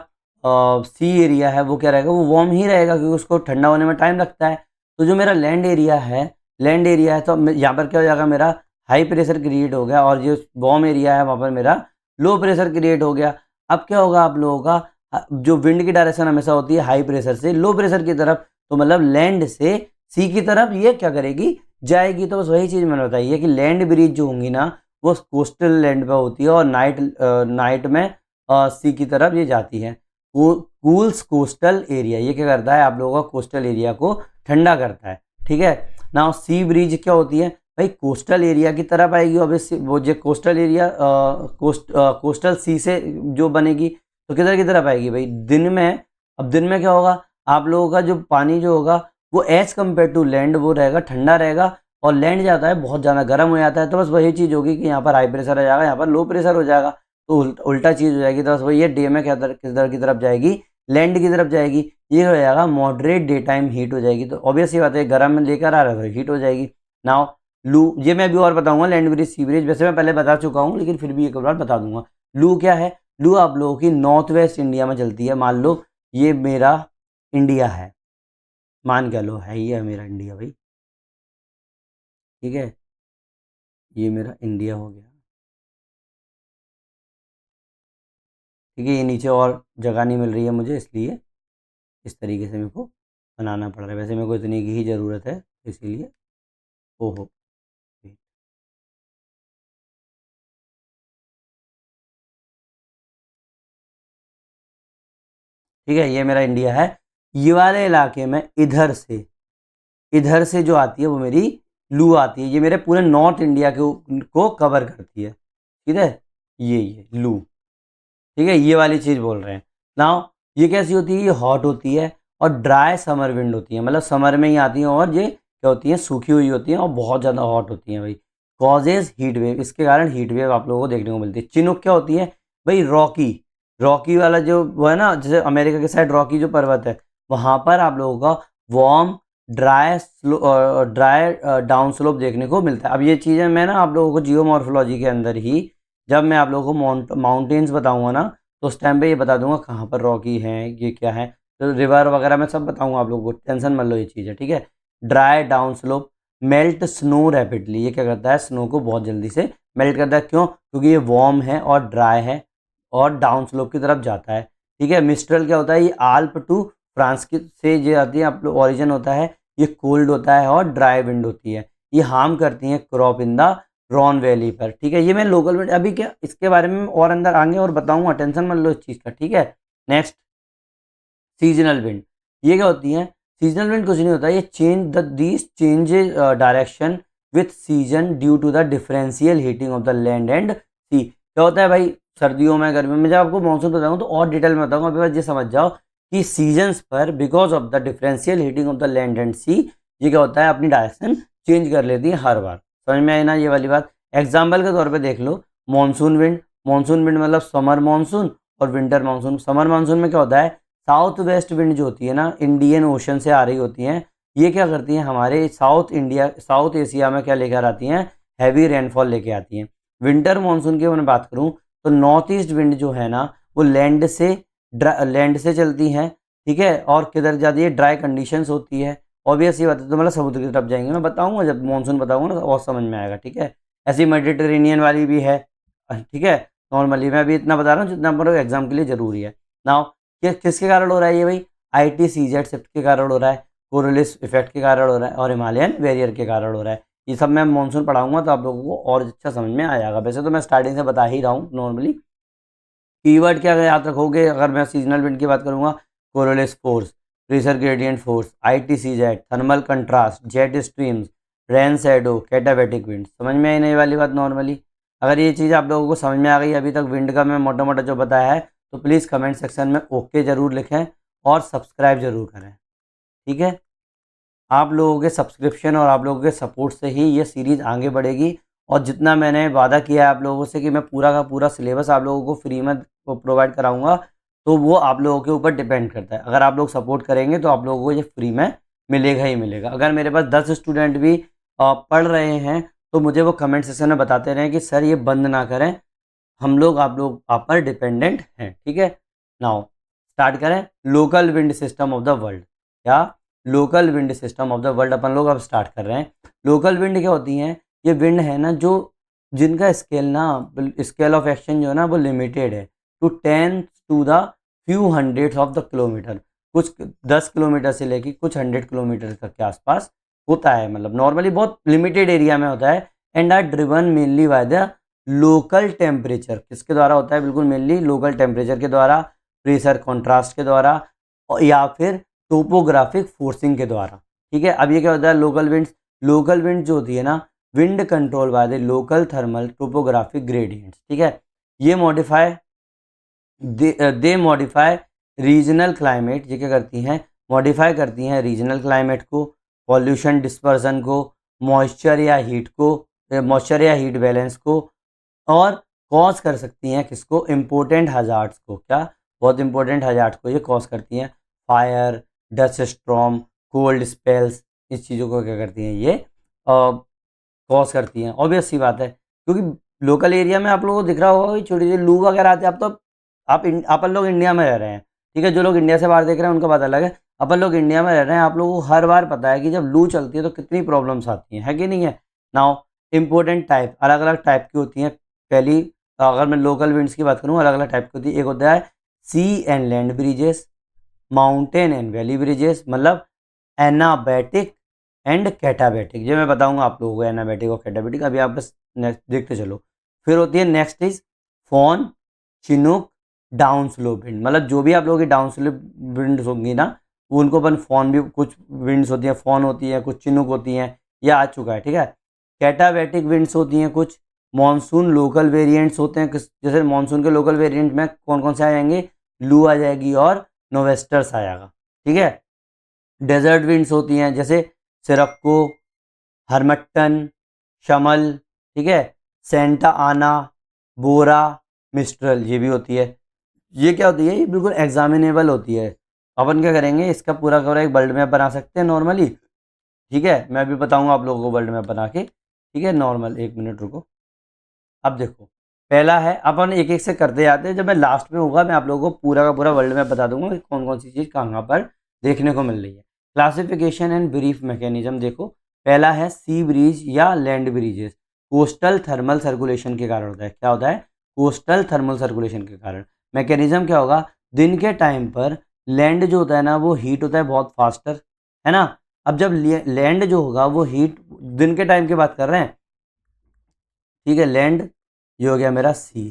सी एरिया है वो क्या रहेगा, वो वार्म ही रहेगा, क्योंकि उसको ठंडा होने में टाइम लगता है। तो जो मेरा लैंड एरिया है तो यहाँ पर क्या हो जाएगा, मेरा हाई प्रेशर क्रिएट हो गया, और जो वार्म एरिया है वहाँ पर मेरा लो प्रेशर क्रिएट हो गया। अब क्या होगा आप लोगों का, जो विंड की डायरेक्शन हमेशा होती है हाई प्रेशर से लो प्रेशर की तरफ, तो मतलब लैंड से सी की तरफ ये क्या करेगी, जाएगी। तो बस वही चीज़ मैंने बताई है कि लैंड ब्रिज जो होंगी ना, वो कोस्टल लैंड पे होती है, और नाइट में सी की तरफ ये जाती है। कूल्स कोस्टल एरिया, ये क्या करता है आप लोगों का, कोस्टल एरिया को ठंडा करता है, ठीक है ना। सी ब्रिज क्या होती है भाई, कोस्टल एरिया की तरफ आएगी, ऑब्वियसली वो जो कोस्टल एरिया कोस्टल सी से जो बनेगी, तो किधर की तरफ आएगी भाई, दिन में। अब दिन में क्या होगा, आप लोगों का जो पानी जो होगा वो एज कम्पेयर टू लैंड वो रहेगा, ठंडा रहेगा, और लैंड जाता है बहुत ज़्यादा गर्म हो जाता है। तो बस वही चीज़ होगी कि यहाँ पर हाई प्रेशर आ जाएगा, यहाँ पर लो प्रेशर हो जाएगा, तो उल्टा चीज़ हो जाएगी। तो बस वही है, डे में क्या किस तरह की तरफ जाएगी, लैंड की तरफ जाएगी। ये हो जाएगा मॉडरेट डे टाइम हीट हो जाएगी, तो ऑब्वियस ही बात है, गर्म में लेकर आ रहा है तो हीट हो जाएगी। नाउ लू, ये मैं अभी और बताऊंगा, लैंड ब्रिज सी ब्रिज वैसे मैं पहले बता चुका हूँ, लेकिन फिर भी एक बार बता दूंगा। लू क्या है, लू आप लोगों की नॉर्थ वेस्ट इंडिया में चलती है। मान लो ये मेरा इंडिया है, मान के लो है ये मेरा इंडिया भाई, ठीक है, ये मेरा इंडिया हो गया, ठीक है। ये नीचे और जगह नहीं मिल रही है मुझे, इसलिए इस तरीके से मेरे को बनाना पड़ रहा है, वैसे मेरे को इतनी की ही ज़रूरत है, इसीलिए। ओहो, ठीक है, ये मेरा इंडिया है। ये वाले इलाके में इधर से जो आती है वो मेरी लू आती है। ये मेरे पूरे नॉर्थ इंडिया को कवर करती है, ठीक है, ये लू, ठीक है, ये वाली चीज़ बोल रहे हैं। नाउ ये कैसी होती है, ये हॉट होती है और ड्राई समर विंड होती है, मतलब समर में ही आती हैं और ये क्या होती हैं, सूखी हुई होती हैं और बहुत ज़्यादा हॉट होती हैं भाई। कॉजेज हीट वेव, इसके कारण हीट वेव आप लोगों को देखने को मिलती है। चिनूक क्या होती है भाई, रॉकी, रॉकी वाला जो वो है ना, जैसे अमेरिका के साइड रॉकी जो पर्वत है, वहाँ पर आप लोगों का वार्म ड्राई डाउन स्लोप देखने को मिलता है। अब ये चीज़ें मैं ना आप लोगों को जियोमॉर्फोलॉजी के अंदर ही, जब मैं आप लोगों को माउंटेन्स बताऊंगा ना, तो उस टाइम पे ये बता दूंगा कहाँ पर रॉकी है, ये क्या है, तो रिवर वगैरह मैं सब बताऊंगा आप लोगों को, टेंशन मत लो, ये चीज़ है, ठीक है। Dry down slope, melt snow rapidly, ये क्या करता है, स्नो को बहुत जल्दी से मेल्ट करता है। क्यों? क्योंकि ये वार्म है और ड्राई है और डाउन स्लोप की तरफ जाता है, ठीक है। मिस्ट्रल क्या होता है, ये आल्प टू फ्रांस की से जो आती है आप लोग ऑरिजिन होता है, ये कोल्ड होता है और ड्राई विंड होती है। ये हार्म करती हैं crop in the Ron valley पर, ठीक है। ये मैं लोकल विंड अभी क्या इसके बारे में और अंदर आगे और बताऊंगा, टेंशन मत लो इस चीज़ का, ठीक है। नेक्स्ट, सीजनल विंड, ये क्या होती है, सीजनल विंड कुछ नहीं होता, ये these changes direction with season due to the differential heating of the land and sea. क्या होता है भाई, सर्दियों में गर्मियों में, जब आपको मानसून बताऊंगा तो और डिटेल में बताऊंगा, अभी बस ये समझ जाओ कि सीजन्स पर because of the differential heating of the land and sea, ये क्या होता है, अपनी डायरेक्शन चेंज कर लेती है हर बार। समझ में आई ना ये वाली बात। एग्जाम्पल के तौर पे देख लो, मानसून विंड मतलब समर मानसून और विंटर मानसून। समर मानसून में क्या होता है, साउथ वेस्ट विंड जो होती है ना, इंडियन ओशन से आ रही होती हैं, ये क्या करती हैं, हमारे साउथ एशिया में क्या लेकर आती हैं, हैवी रेनफॉल लेके आती हैं। विंटर मानसून की मैं बात करूं तो नॉर्थ ईस्ट विंड जो है ना, वो लैंड से चलती हैं, ठीक है, और किधर जाती है, ड्राई कंडीशंस होती है, ऑब्वियस ये बात है, तो मतलब समुद्र की तरफ जाएंगे, मैं बताऊंगा जब मानसून बताऊंगा ना और समझ में आएगा, ठीक है। ऐसी मेडिटेरेनियन वाली भी है, ठीक है। नॉर्मली मैं अभी इतना बता रहा हूँ जितना पर एग्जाम के लिए जरूरी है। नाउ किसके कारण हो रहा है ये भाई, ITCZ शिफ्ट के कारण हो रहा है, कोरोलिस इफेक्ट के कारण हो रहा है और हिमालयन बैरियर के कारण हो रहा है। ये सब मैं मानसून पढ़ाऊंगा तो आप लोगों को और अच्छा समझ में आ जाएगा। वैसे तो मैं स्टार्टिंग से बता ही रहा हूँ नॉर्मली। कीवर्ड क्या याद रखोगे, अगर मैं सीजनल विंड की बात करूँगा, Coriolis force, pressure gradient force, ITCZ, thermal contrast, jet streams, rain shadow, katabatic wind. समझ में आई नहीं वाली बात नॉर्मली। अगर ये चीज़ आप लोगों को समझ में आ गई अभी तक विंड का मैं मोटा मोटा जो बताया है, तो प्लीज़ कमेंट सेक्शन में ओके ज़रूर लिखें और सब्सक्राइब ज़रूर करें, ठीक है। आप लोगों के सब्सक्रिप्शन और आप लोगों के सपोर्ट से ही ये सीरीज़ आगे बढ़ेगी, और जितना मैंने वादा किया है आप लोगों से कि मैं पूरा का पूरा सिलेबस आप लोगों को फ्री में प्रोवाइड कराऊंगा, तो वो आप लोगों के ऊपर डिपेंड करता है। अगर आप लोग सपोर्ट करेंगे तो आप लोगों को ये फ्री में मिलेगा ही मिलेगा। अगर मेरे पास 10 स्टूडेंट भी पढ़ रहे हैं तो मुझे वो कमेंट सेक्शन में बताते रहें कि सर ये बंद ना करें, हम लोग आप पर डिपेंडेंट हैं, ठीक है। नाउ स्टार्ट करें, local wind system of the world, क्या local wind system of the world अपन लोग अब स्टार्ट कर रहे हैं। लोकल विंड क्या होती हैं, ये विंड है ना जो जिनका स्केल ऑफ एक्शन जो है ना वो लिमिटेड है to 10 to the few hundreds of the kilometre, कुछ 10 किलोमीटर से लेके कुछ 100 किलोमीटर तक के आसपास होता है, मतलब नॉर्मली बहुत लिमिटेड एरिया में होता है। And are driven mainly by the local temperature, किसके द्वारा होता है, बिल्कुल मेनली लोकल टेम्परेचर के द्वारा, प्रेशर कॉन्ट्रास्ट के द्वारा या फिर टोपोग्राफिक फोर्सिंग के द्वारा, ठीक है। अब ये क्या होता है, लोकल विंड जो होती है ना, wind control by the local thermal topographic gradients, ठीक है। ये दे मॉडिफाई रीजनल क्लाइमेट, ये क्या करती हैं, मॉडिफाई करती हैं रीजनल क्लाइमेट को, पॉल्यूशन डिस्पर्सन को, मॉइस्चर या हीट बैलेंस को, और कॉज कर सकती हैं किसको, इम्पोर्टेंट हजार्ड्स को, क्या बहुत इंपॉर्टेंट हजार्ड्स को ये कॉज करती हैं, fire, dust storm, cold spells, इस चीज़ों को क्या करती हैं ये कॉज करती हैं। ऑब्वियस सी बात है, क्योंकि लोकल एरिया में आप लोगों को दिख रहा होगा कि छोटी छोटी लू वगैरह आते हैं। अब तो अपन लोग इंडिया में रह रहे हैं, ठीक है, जो लोग इंडिया से बाहर देख रहे हैं उनका बात अलग है, अपन लोग इंडिया में रह रहे हैं, आप लोगों को हर बार पता है कि जब लू चलती है तो कितनी प्रॉब्लम्स आती हैं, है कि नहीं है। नाउ इंपॉर्टेंट टाइप, अलग अलग टाइप की होती हैं। पहली, अगर मैं लोकल विंड्स की बात करूँ, अलग अलग टाइप की होती है। एक होता है sea and land breezes, mountain and valley breezes, मतलब एनाबैटिक एंड कैटाबैटिक। ये मैं बताऊंगा आप लोगों को एनाबैटिक और कैटाबैटिक, अभी आप बस देखते चलो। फिर होती है next is phone, Chinook, down slope wind, मतलब जो भी आप लोगों की डाउन स्लोप विंड होंगी ना, उनको अपन फोन भी, कुछ विंड्स होती हैं फोन होती है, कुछ चिनूक होती हैं, ये आ चुका है, ठीक है। कैटाबैटिक विंड्स होती हैं कुछ, मॉनसून लोकल वेरिएंट्स होते हैं जैसे मॉनसून के लोकल वेरिएंट में कौन कौन से आ जाएंगे, लू आ जाएगी और नोवेस्टर्स आ जाएगा, ठीक है। डेजर्ट विंड्स होती हैं जैसे सिरक्को, हरमट्टन, शमल, ठीक है, सेंटा आना, बोरा, मिस्ट्रल, ये भी होती है। ये क्या होती है, ये बिल्कुल एग्जामिनेबल होती है। अपन क्या करेंगे, इसका पूरा का पूरा एक वर्ल्ड मैप बना सकते हैं नॉर्मली, ठीक है। मैं भी बताऊंगा आप लोगों को वर्ल्ड मैप बना के, ठीक है। नॉर्मल, एक मिनट रुको। अब देखो, पहला है, अपन एक एक से करते जाते हैं, जब मैं लास्ट में होगा मैं आप लोगों को पूरा का पूरा वर्ल्ड मैप बता दूंगा कि कौन कौन सी चीज़ कहाँ पर देखने को मिल रही है। क्लासिफिकेशन एंड ब्रीफ मैकेनिज्म देखो, पहला है सी ब्रीज या land bridges, coastal thermal circulation के कारण होता है। क्या होता है, कोस्टल थर्मल सर्कुलेशन के कारण। मैकेनिज्म क्या होगा, दिन के टाइम पर लैंड जो होता है ना वो हीट होता है बहुत फास्टर, है ना। अब जब लैंड जो होगा वो हीट, दिन के टाइम की बात कर रहे हैं, ठीक है। लैंड, ये हो गया मेरा सी,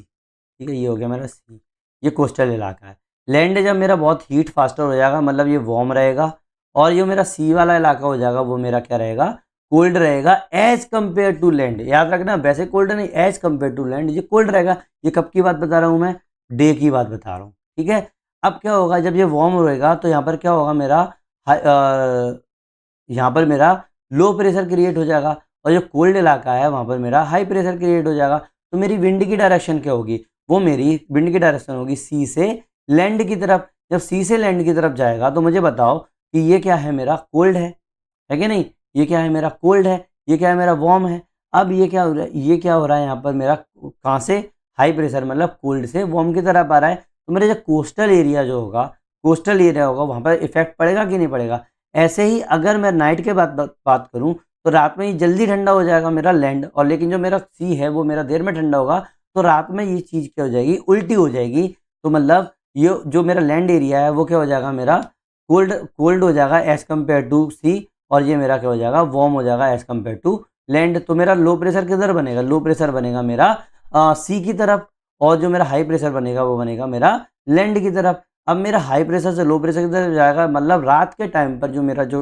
ठीक है, ये हो गया मेरा सी, ये कोस्टल इलाका है। लैंड जब मेरा बहुत हीट फास्टर हो जाएगा, मतलब ये वार्म रहेगा, और ये मेरा सी वाला इलाका हो जाएगा, वो मेरा क्या रहेगा, कोल्ड रहेगा एज कंपेयर टू लैंड। याद रखना, वैसे कोल्ड नहीं, एज कंपेयर टू लैंड ये कोल्ड रहेगा। ये कब की बात बता रहा हूँ मैं, डे की बात बता रहा हूँ, ठीक है। अब क्या होगा, जब ये वार्म रहेगा तो यहाँ पर क्या होगा मेरा, यहाँ पर मेरा लो प्रेशर क्रिएट हो जाएगा, और जो कोल्ड इलाका है वहाँ पर मेरा हाई प्रेशर क्रिएट हो जाएगा। तो मेरी विंड की डायरेक्शन क्या होगी, वो मेरी विंड की डायरेक्शन होगी सी से लैंड की तरफ। जब सी से लैंड की तरफ जाएगा तो मुझे बताओ कि ये क्या है, मेरा कोल्ड है कि नहीं, ये क्या है मेरा कोल्ड है, ये क्या है मेरा वार्म है। अब ये क्या हो रहा है, ये क्या हो रहा है यहाँ पर मेरा, कहाँ से, हाई प्रेशर, मतलब कोल्ड से वार्म की तरफ आ रहा है। तो मेरा जो कोस्टल एरिया जो होगा, कोस्टल एरिया होगा, वहाँ पर इफेक्ट पड़ेगा कि नहीं पड़ेगा। ऐसे ही अगर मैं नाइट के बात करूँ, तो रात में ही जल्दी ठंडा हो जाएगा मेरा लैंड, और लेकिन जो मेरा सी है वो मेरा देर में ठंडा होगा। तो रात में ये चीज़ क्या हो जाएगी, उल्टी हो जाएगी। तो मतलब ये जो मेरा लैंड एरिया है वो क्या हो जाएगा, मेरा कोल्ड कोल्ड हो जाएगा एज़ कम्पेयर टू सी, और ये मेरा क्या हो जाएगा, वार्म हो जाएगा एज़ कम्पेयर टू लैंड। तो मेरा लो प्रेशर किधर बनेगा, लो प्रेशर बनेगा मेरा सी की तरफ, और जो मेरा हाई प्रेशर बनेगा वो बनेगा मेरा लैंड की तरफ। अब मेरा हाई प्रेशर से लो प्रेशर की तरफ जाएगा, मतलब रात के टाइम पर जो मेरा जो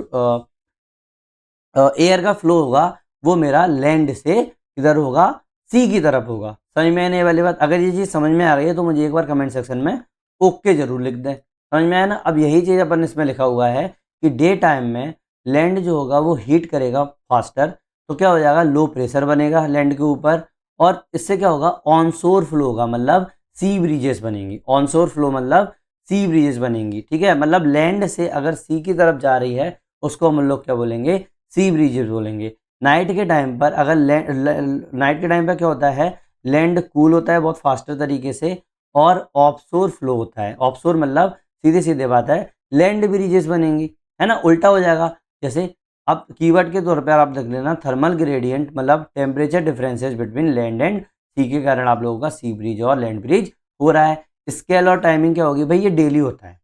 एयर का फ्लो होगा वो मेरा लैंड से किधर होगा, सी की तरफ होगा। समझ में आने वाली बात, अगर ये चीज़ समझ में आ रही है तो मुझे एक बार कमेंट सेक्शन में ओके जरूर लिख दें। समझ में आया ना। अब यही चीज़ अपन इसमें लिखा हुआ है कि डे टाइम में लैंड जो होगा वो हीट करेगा फास्टर, तो क्या हो जाएगा, लो प्रेशर बनेगा लैंड के ऊपर, और इससे क्या होगा, ऑनशोर फ्लो होगा, मतलब सी ब्रिजेस बनेंगी। ऑनशोर फ्लो मतलब सी ब्रिजेस बनेंगी, ठीक है। मतलब लैंड से अगर सी की तरफ जा रही है उसको हम लोग क्या बोलेंगे, सी ब्रिजेस बोलेंगे। नाइट के टाइम पर अगर नाइट के टाइम पर क्या होता है, लैंड कूल होता है बहुत फास्टर तरीके से, और ऑफशोर फ्लो होता है। ऑफशोर मतलब सीधे सीधे बात है, लैंड ब्रिजेस बनेंगी, है ना, उल्टा हो जाएगा। जैसे अब कीवर्ड के तौर पर आप देख लेना, थर्मल ग्रेडियंट मतलब temperature differences between land and sea के कारण आप लोगों का सी ब्रिज और लैंड ब्रिज हो रहा है। स्केल और टाइमिंग क्या होगी भाई, ये डेली होता है,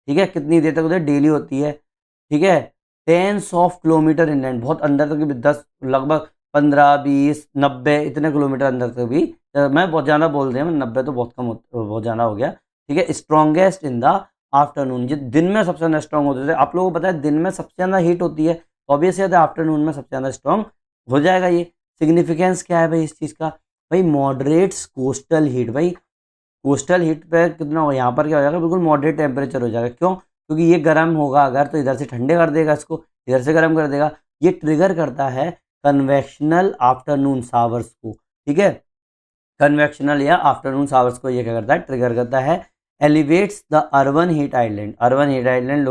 ठीक है। कितनी देर तक होता है, डेली होती है, ठीक है। टेंस ऑफ किलोमीटर इनलैंड, बहुत अंदर तक भी, 10 लगभग 15, 20, 90 इतने किलोमीटर अंदर तक भी, मैं बहुत ज़्यादा बोल रहा हूँ, 90 तो बहुत कम, बहुत ज़्यादा हो गया, ठीक है। स्ट्रॉन्गेस्ट इन द आफ्टरनून, जो दिन में सबसे ज़्यादा स्ट्रॉन्ग होते थे, आप लोगों को पता है दिन में सबसे ज़्यादा हीट होती है, तो ऑब्वियसली आफ्टरनून में सबसे ज़्यादा स्ट्रॉन्ग हो जाएगा ये। सिग्निफिकेंस क्या है भाई इस चीज़ का, भाई मॉडरेट्स कोस्टल हीट। भाई कोस्टल हीट पे कितना हो, यहाँ पर क्या हो जाएगा, बिल्कुल मॉडरेट टेम्परेचर हो जाएगा। क्यों, क्योंकि ये गर्म होगा अगर, तो इधर से ठंडे कर देगा इसको, इधर से गर्म कर देगा। ये ट्रिगर करता है कन्वेक्शनल आफ्टरनून शावर्स को, ठीक है। कन्वेक्शनल या आफ्टरनून शावर्स को ये क्या करता है, ट्रिगर करता है। Elevates the urban heat island, urban heat island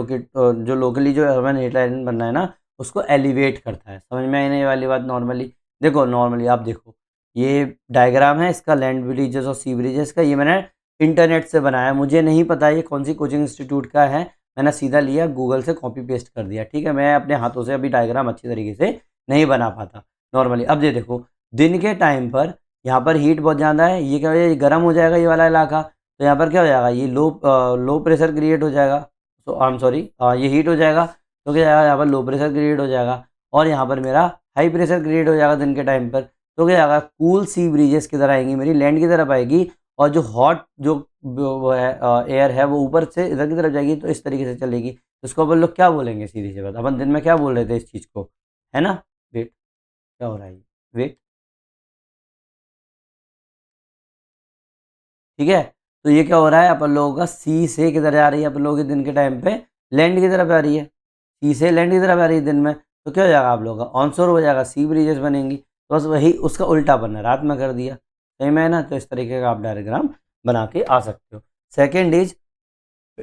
जो लोकली जो अर्बन हीट आइलैंड बनना है ना, उसको एलिवेट करता है। समझ में आई नहीं वाली बात। नॉर्मली देखो, नॉर्मली आप देखो, ये डायग्राम है इसका लैंड ब्रिजेस और सी ब्रिजेस का, ये मैंने इंटरनेट से बनाया, मुझे नहीं पता ये कौन सी कोचिंग इंस्टीट्यूट का है, मैंने सीधा लिया गूगल से कॉपी पेस्ट कर दिया, ठीक है। मैं अपने हाथों से अभी डायग्राम अच्छी तरीके से नहीं बना पाता नॉर्मली। अब ये देखो, दिन के टाइम पर यहाँ पर हीट बहुत ज़्यादा है, ये क्या हो जाएगा, ये गर्म हो जाएगा ये वाला इलाका, तो यहाँ पर क्या हो जाएगा, ये लो प्रेशर क्रिएट हो जाएगा, तो आई एम सॉरी, ये हीट हो जाएगा, तो क्या जाएगा, यहाँ पर लो प्रेशर क्रिएट हो जाएगा, और यहाँ पर मेरा हाई प्रेशर क्रिएट हो जाएगा दिन के टाइम पर। तो क्या जाएगा, कूल सी ब्रिजेस की तरह आएंगी, मेरी लैंड की तरफ आएगी, और जो हॉट जो वो है एयर है वो ऊपर से इधर की तरफ जाएगी, तो इस तरीके से चलेगी। तो इसको अपन लोग क्या बोलेंगे, सीधी सी बात, अपन दिन में क्या बोल रहे थे इस चीज़ को, है ना। वेट, क्या हो रहा है, वेट, ठीक है। तो ये क्या हो रहा है, अपन लोगों का सी से किधर जा रही है, अपन लोगों के दिन के टाइम पे लैंड की तरफ आ रही है, सी से लैंड की तरफ आ रही है दिन में, तो क्या हो जाएगा आप लोगों का ऑनशोर हो जाएगा, सी ब्रिजेस बनेंगी। तो बस वही उसका उल्टा बनना, रात में कर दिया, सही में है ना। तो इस तरीके का आप डायग्राम बना के आ सकते हो। सेकेंड इज,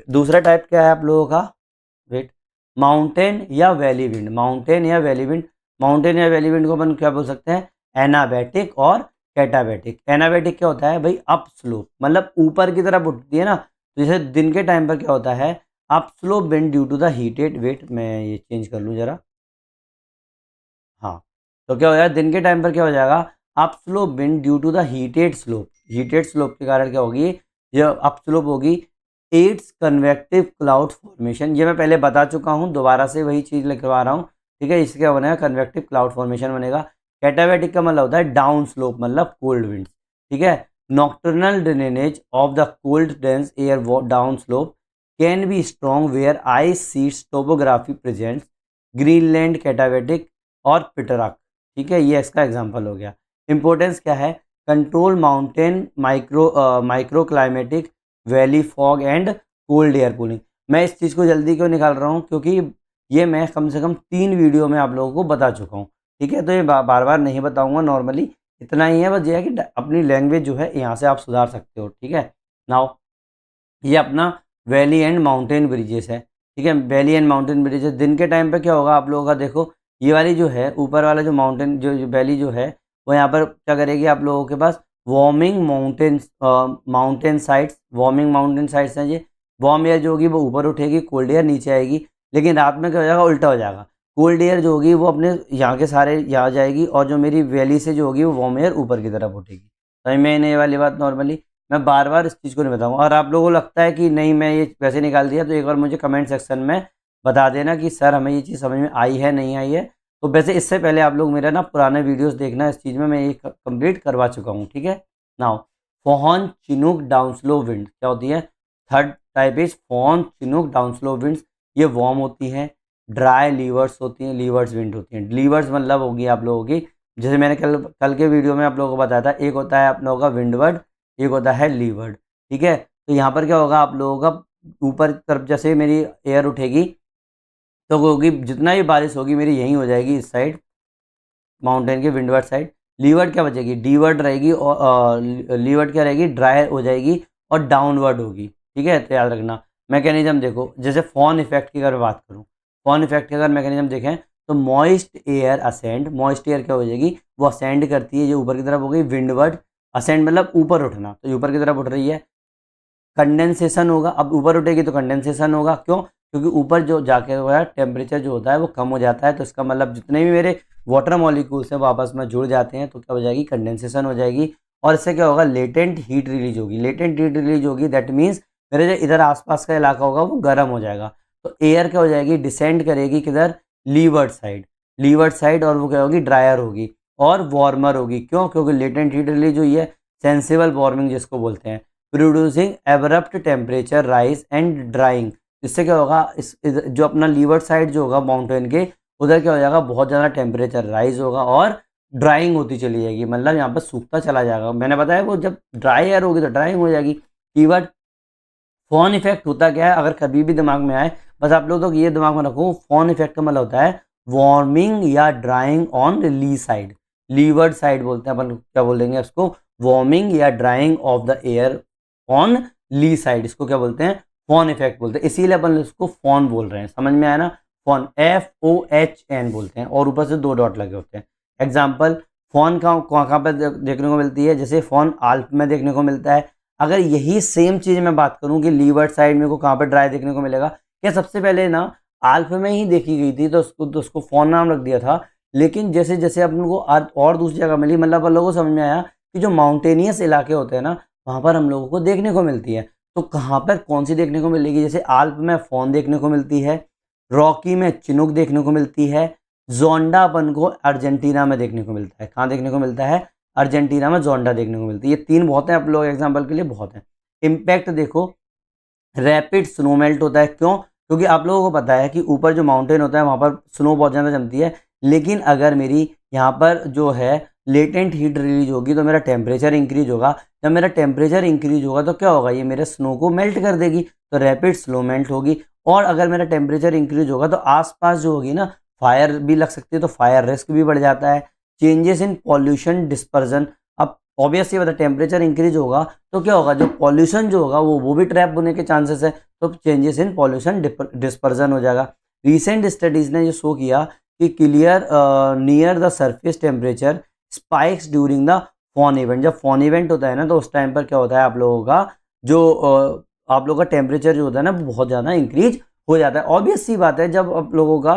दूसरा टाइप क्या है आप लोगों का, वेट, माउंटेन या वैली विंड, माउंटेन या वैली विंड। माउंटेन या वैली विंड को अपन क्या बोल सकते हैं, एनाबैटिक और कैटाबैटिक। एनाबैटिक क्या होता है भाई, अप स्लोप, मतलब ऊपर की तरफ उठती है ना। तो जैसे दिन के टाइम पर क्या होता है, up slope wind due to the heated, wait मैं ये चेंज कर लूँ जरा, हाँ। तो क्या हो जाएगा, दिन के टाइम पर क्या हो जाएगा, up slope wind due to the heated slope, heated slope के कारण क्या होगी, ये अप स्लोप होगी, एड्स कन्वेक्टिव क्लाउड फॉर्मेशन। ये मैं पहले बता चुका हूँ, दोबारा से वही चीज़ लिखवा रहा हूँ, ठीक है। इससे क्या बनेगा, कन्वेक्टिव क्लाउड फॉर्मेशन बनेगा। कैटाबैटिक का मतलब होता है डाउन स्लोप, मतलब कोल्ड विंड, ठीक है। Nocturnal drainage of the cold dense air down slope can be strong where ice sheets topography presents, Greenland katabatic और पिटराक, ठीक है। ये इसका एग्जाम्पल हो गया। इंपॉर्टेंस क्या है, control mountain micro climatic valley fog and cold air cooling. मैं इस चीज़ को जल्दी क्यों निकाल रहा हूँ, क्योंकि ये मैं कम से कम 3 वीडियो में आप लोगों को बता चुका हूँ, ठीक है। तो ये बार बार नहीं बताऊँगा, नॉर्मली इतना ही है, बस ये है कि अपनी लैंग्वेज जो है यहाँ से आप सुधार सकते हो, ठीक है। नाउ ये अपना वैली एंड माउंटेन ब्रिजेस है, ठीक है। वैली एंड माउंटेन ब्रिजेस दिन के टाइम पे क्या होगा आप लोगों का, देखो ये वाली जो है ऊपर वाला जो माउंटेन जो वैली जो है, वो यहाँ पर क्या करेगी, आप लोगों के पास warming mountains, mountain sides, warming mountain sides हैं ये। वार्म एयर जो होगी वो ऊपर उठेगी, कोल्ड एयर नीचे आएगी। लेकिन रात में क्या हो जाएगा, उल्टा हो जाएगा, कोल्ड एयर जो होगी वो अपने यहाँ के सारे यहाँ जाएगी, और जो मेरी वैली से जो होगी वो वार्म एयर ऊपर की तरफ उठेगी। समझ में नहीं ये वाली बात, नॉर्मली मैं बार बार इस चीज़ को नहीं बताऊंगा। और आप लोगों को लगता है कि नहीं मैं ये वैसे निकाल दिया, तो एक बार मुझे कमेंट सेक्शन में बता देना कि सर हमें ये चीज़ समझ में आई है नहीं आई है। तो वैसे इससे पहले आप लोग मेरा ना पुराने वीडियोस देखना, इस चीज़ में मैं ये कंप्लीट करवा चुका हूँ, ठीक है। Now foehn chinook down slow wind क्या होती है, third type is foehn chinook down slow winds. ये वार्म होती हैं, ड्राई लीवर्स होती हैं, लीवर्स विंड होती हैं। लीवर्स मतलब होगी आप लोगों की, जैसे मैंने कल कल के वीडियो में आप लोगों को बताया था, एक होता है आप लोगों का विंडवर्ड, एक होता है लीवर्ड, ठीक है। तो यहाँ पर क्या होगा आप लोगों का, ऊपर की तरफ जैसे मेरी एयर उठेगी तो होगी, जितना भी बारिश होगी मेरी यहीं हो जाएगी इस साइड, माउंटेन के विंडवर्ड साइड। लीवर्ड क्या बचेगी, डीवर्ड रहेगी, और लीवर्ड क्या रहेगी, ड्राई हो जाएगी और डाउनवर्ड होगी, ठीक है। तो याद रखना मैकेनिज्म देखो, जैसे फॉन इफेक्ट की अगर बात करूँ, फॉन इफेक्ट की अगर मैकेनिज्म देखें तो moist air ascend, moist air क्या हो जाएगी, वो असेंड करती है, जो ऊपर की तरफ हो गई विंडवर्ड, असेंड मतलब ऊपर उठना, तो ऊपर की तरफ उठ रही है। कंडेंसेशन होगा, अब ऊपर उठेगी तो कंडेंसेशन होगा, क्यों, क्योंकि ऊपर जो जाके हुआ है टेम्परेचर जो होता है वो कम हो जाता है, तो इसका मतलब जितने भी मेरे वाटर मॉलिक्यूल्स हैं वो आपस में जुड़ जाते हैं, तो क्या हो जाएगी, कंडेंसेशन हो जाएगी। और इससे क्या होगा, लेटेंट हीट रिलीज होगी, लेटेंट हीट रिलीज होगी, दैट मीन्स मेरे जो इधर आसपास का इलाका होगा वो गर्म हो जाएगा। तो एयर क्या हो जाएगी, डिसेंड करेगी किधर, लीवर्ड साइड, लीवर्ड साइड, और वो क्या होगी, ड्रायर होगी और वार्मर होगी, क्यों, क्योंकि लेटेंट हीट रिलीज हुई है, सेंसिबल वार्मिंग जिसको बोलते हैं, producing abrupt temperature rise and drawing. इससे क्या होगा, जो अपना लीवर्ड साइड जो होगा माउंटेन के, उधर क्या हो जाएगा, बहुत ज़्यादा टेम्परेचर राइज होगा और ड्राइंग होती चली जाएगी, मतलब यहाँ पर सूखता चला जाएगा। मैंने बताया वो जब ड्राई एयर होगी तो ड्राइंग हो जाएगी। कीवर्ड फोन इफेक्ट होता क्या है, अगर कभी भी दिमाग में आए, बस आप लोग तो ये दिमाग में रखो, फोन इफेक्ट का मतलब होता है वार्मिंग या drying on lee side, leeward side बोलते हैं अपन, क्या बोलेंगे उसको, वार्मिंग या drying of the air on lee side, इसको क्या बोलते हैं, फोन इफेक्ट बोलते हैं, इसीलिए अपन इसको फोन बोल रहे हैं, समझ में आया ना। फोन FOHN बोलते हैं, और ऊपर से 2 डॉट लगे होते हैं। एग्जाम्पल, फोन कहाँ कहाँ पर देखने को मिलती है, जैसे फोन आल्प में देखने को मिलता है। अगर यही सेम चीज़ मैं बात करूं कि लीवर्ड साइड मेरे को कहाँ पर ड्राई देखने को मिलेगा, क्या सबसे पहले ना आल्प में ही देखी गई थी, तो उसको फोन नाम रख दिया था। लेकिन जैसे जैसे अपन को और दूसरी जगह मिली, मतलब अपन लोगों को समझ में आया कि जो माउंटेनियस इलाके होते हैं ना, वहाँ पर हम लोगों को देखने को मिलती है। तो कहाँ पर कौन सी देखने को मिलेगी, जैसे आल्प में फोन देखने को मिलती है, रॉकी में चिनूक देखने को मिलती है, जोंडा अपन को अर्जेंटीना में देखने को मिलता है। कहाँ देखने को मिलता है, अर्जेंटीना में जोंडा देखने को मिलती है। ये 3 बहुत हैं, आप लोग एग्जाम्पल के लिए बहुत हैं। इम्पैक्ट देखो, रैपिड स्नो मेल्ट होता है, क्यों, क्योंकि आप लोगों को पता है कि ऊपर जो माउंटेन होता है वहाँ पर स्नो बहुत ज़्यादा जमती है, लेकिन अगर मेरी यहाँ पर जो है लेटेंट हीट रिलीज होगी तो मेरा टेम्परेचर इंक्रीज होगा। जब मेरा टेम्परेचर इंक्रीज होगा तो क्या होगा, ये मेरे स्नो को मेल्ट कर देगी, तो रैपिड स्लो मेल्ट होगी। और अगर मेरा टेम्परेचर इंक्रीज होगा तो आसपास जो होगी ना फायर भी लग सकती है, तो फायर रिस्क भी बढ़ जाता है। चेंजेस इन पॉल्यूशन डिस्पर्जन, अब ऑब्वियसली बता टेम्परेचर इंक्रीज होगा तो क्या होगा, जो पॉल्यूशन जो होगा वो भी ट्रैप होने के चांसेस है, तो चेंजेस इन पॉल्यूशन डिस्पर्जन हो जाएगा। रिसेंट स्टडीज ने ये शो किया कि clear near the surface temperature spikes during the foehn event. जब फॉन इवेंट होता है ना तो उस टाइम पर क्या होता है, आप लोगों का जो आप लोगों का टेम्परेचर जो होता है ना बहुत ज़्यादा इंक्रीज हो जाता है। ऑब्वियस सी बात है, जब आप लोगों का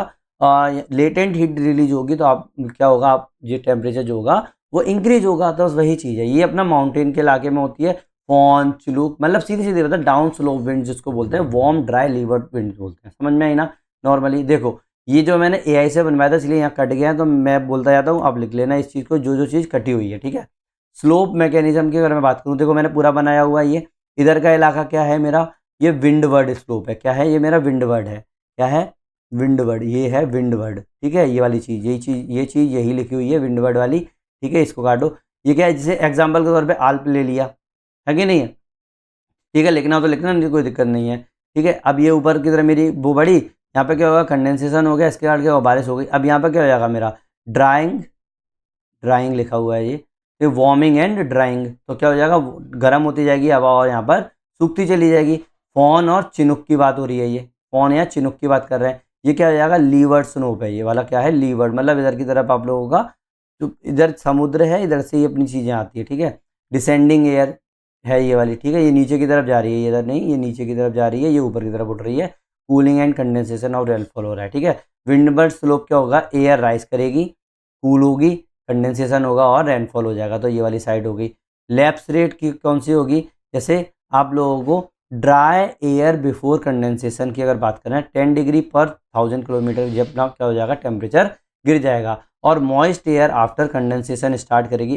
लेटेंट हीट रिलीज होगी तो आप क्या होगा, आप ये टेम्परेचर जो होगा वो इंक्रीज होगा। तो वही चीज़ है, ये अपना माउंटेन के इलाके में होती है। फॉन चिलूक मतलब सीधी सीधी बात है, डाउन स्लोप विंड जिसको बोलते हैं, वार्म ड्राई लीवर्ड विंड बोलते हैं। समझ में आई ना। नॉर्मली देखो ये जो मैंने एआई से बनवाया था इसलिए यहाँ कट गया है, तो मैं बोलता जाता हूँ, आप लिख लेना इस चीज़ को, जो जो चीज़ कटी हुई है, ठीक है। स्लोप मैकेनिज्म की अगर मैं बात करूँ, देखो मैंने पूरा बनाया हुआ है। ये इधर का इलाका क्या है मेरा, ये विंडवर्ड स्लोप है। क्या है ये मेरा, विंडवर्ड है। क्या है, विंडवर्ड, ये है विंडवर्ड, ठीक है। ये वाली चीज़, ये चीज़ यही लिखी हुई है विंडवर्ड वाली, ठीक है। इसको काटो। ये क्या है, जैसे एग्जाम्पल के तौर पे आल्प ले लिया है कि नहीं है, ठीक है। लिखना हो तो लिखना, नहीं कोई दिक्कत नहीं है, ठीक है। अब ये ऊपर की तरह मेरी वो बड़ी, यहाँ पे क्या होगा, कंडेंसेशन हो गया, इसके बाद क्या होगा, बारिश हो गई। अब यहाँ पे क्या हो जाएगा मेरा, ड्राइंग, ड्राइंग लिखा हुआ है ये वार्मिंग एंड ड्राइंग, तो क्या हो जाएगा, गर्म होती जाएगी हवा और यहाँ पर सूखती चली जाएगी। फॉन और चिनुक की बात हो रही है, ये फॉन या चिनुक की बात कर रहे हैं। ये क्या हो जाएगा, लीवर्ड स्नोप है, ये वाला क्या है, लीवर्ड, मतलब इधर की तरफ आप लोगों का जो इधर समुद्र है, इधर से ये अपनी चीज़ें आती है, ठीक है। डिसेंडिंग एयर है ये वाली, ठीक है। ये नीचे की तरफ जा रही है, ये इधर नहीं, ये नीचे की तरफ जा रही है, ये ऊपर की तरफ उठ रही है। कूलिंग एंड कंडेंसेशन और रेनफॉल हो रहा है, ठीक है। विंडबर्ड स्लोप क्या होगा, एयर राइज करेगी, कूल होगी, कंडेंसेशन होगा और रेनफॉल हो जाएगा, तो ये वाली साइड हो गई। लैप्स रेट की कौन सी होगी, जैसे आप लोगों को ड्राई एयर बिफोर कंडेंसेशन की अगर बात करें, 10 डिग्री पर 1000 किलोमीटर जब ना क्या हो जाएगा, टेम्परेचर गिर जाएगा। और moist air after condensation start करेगी,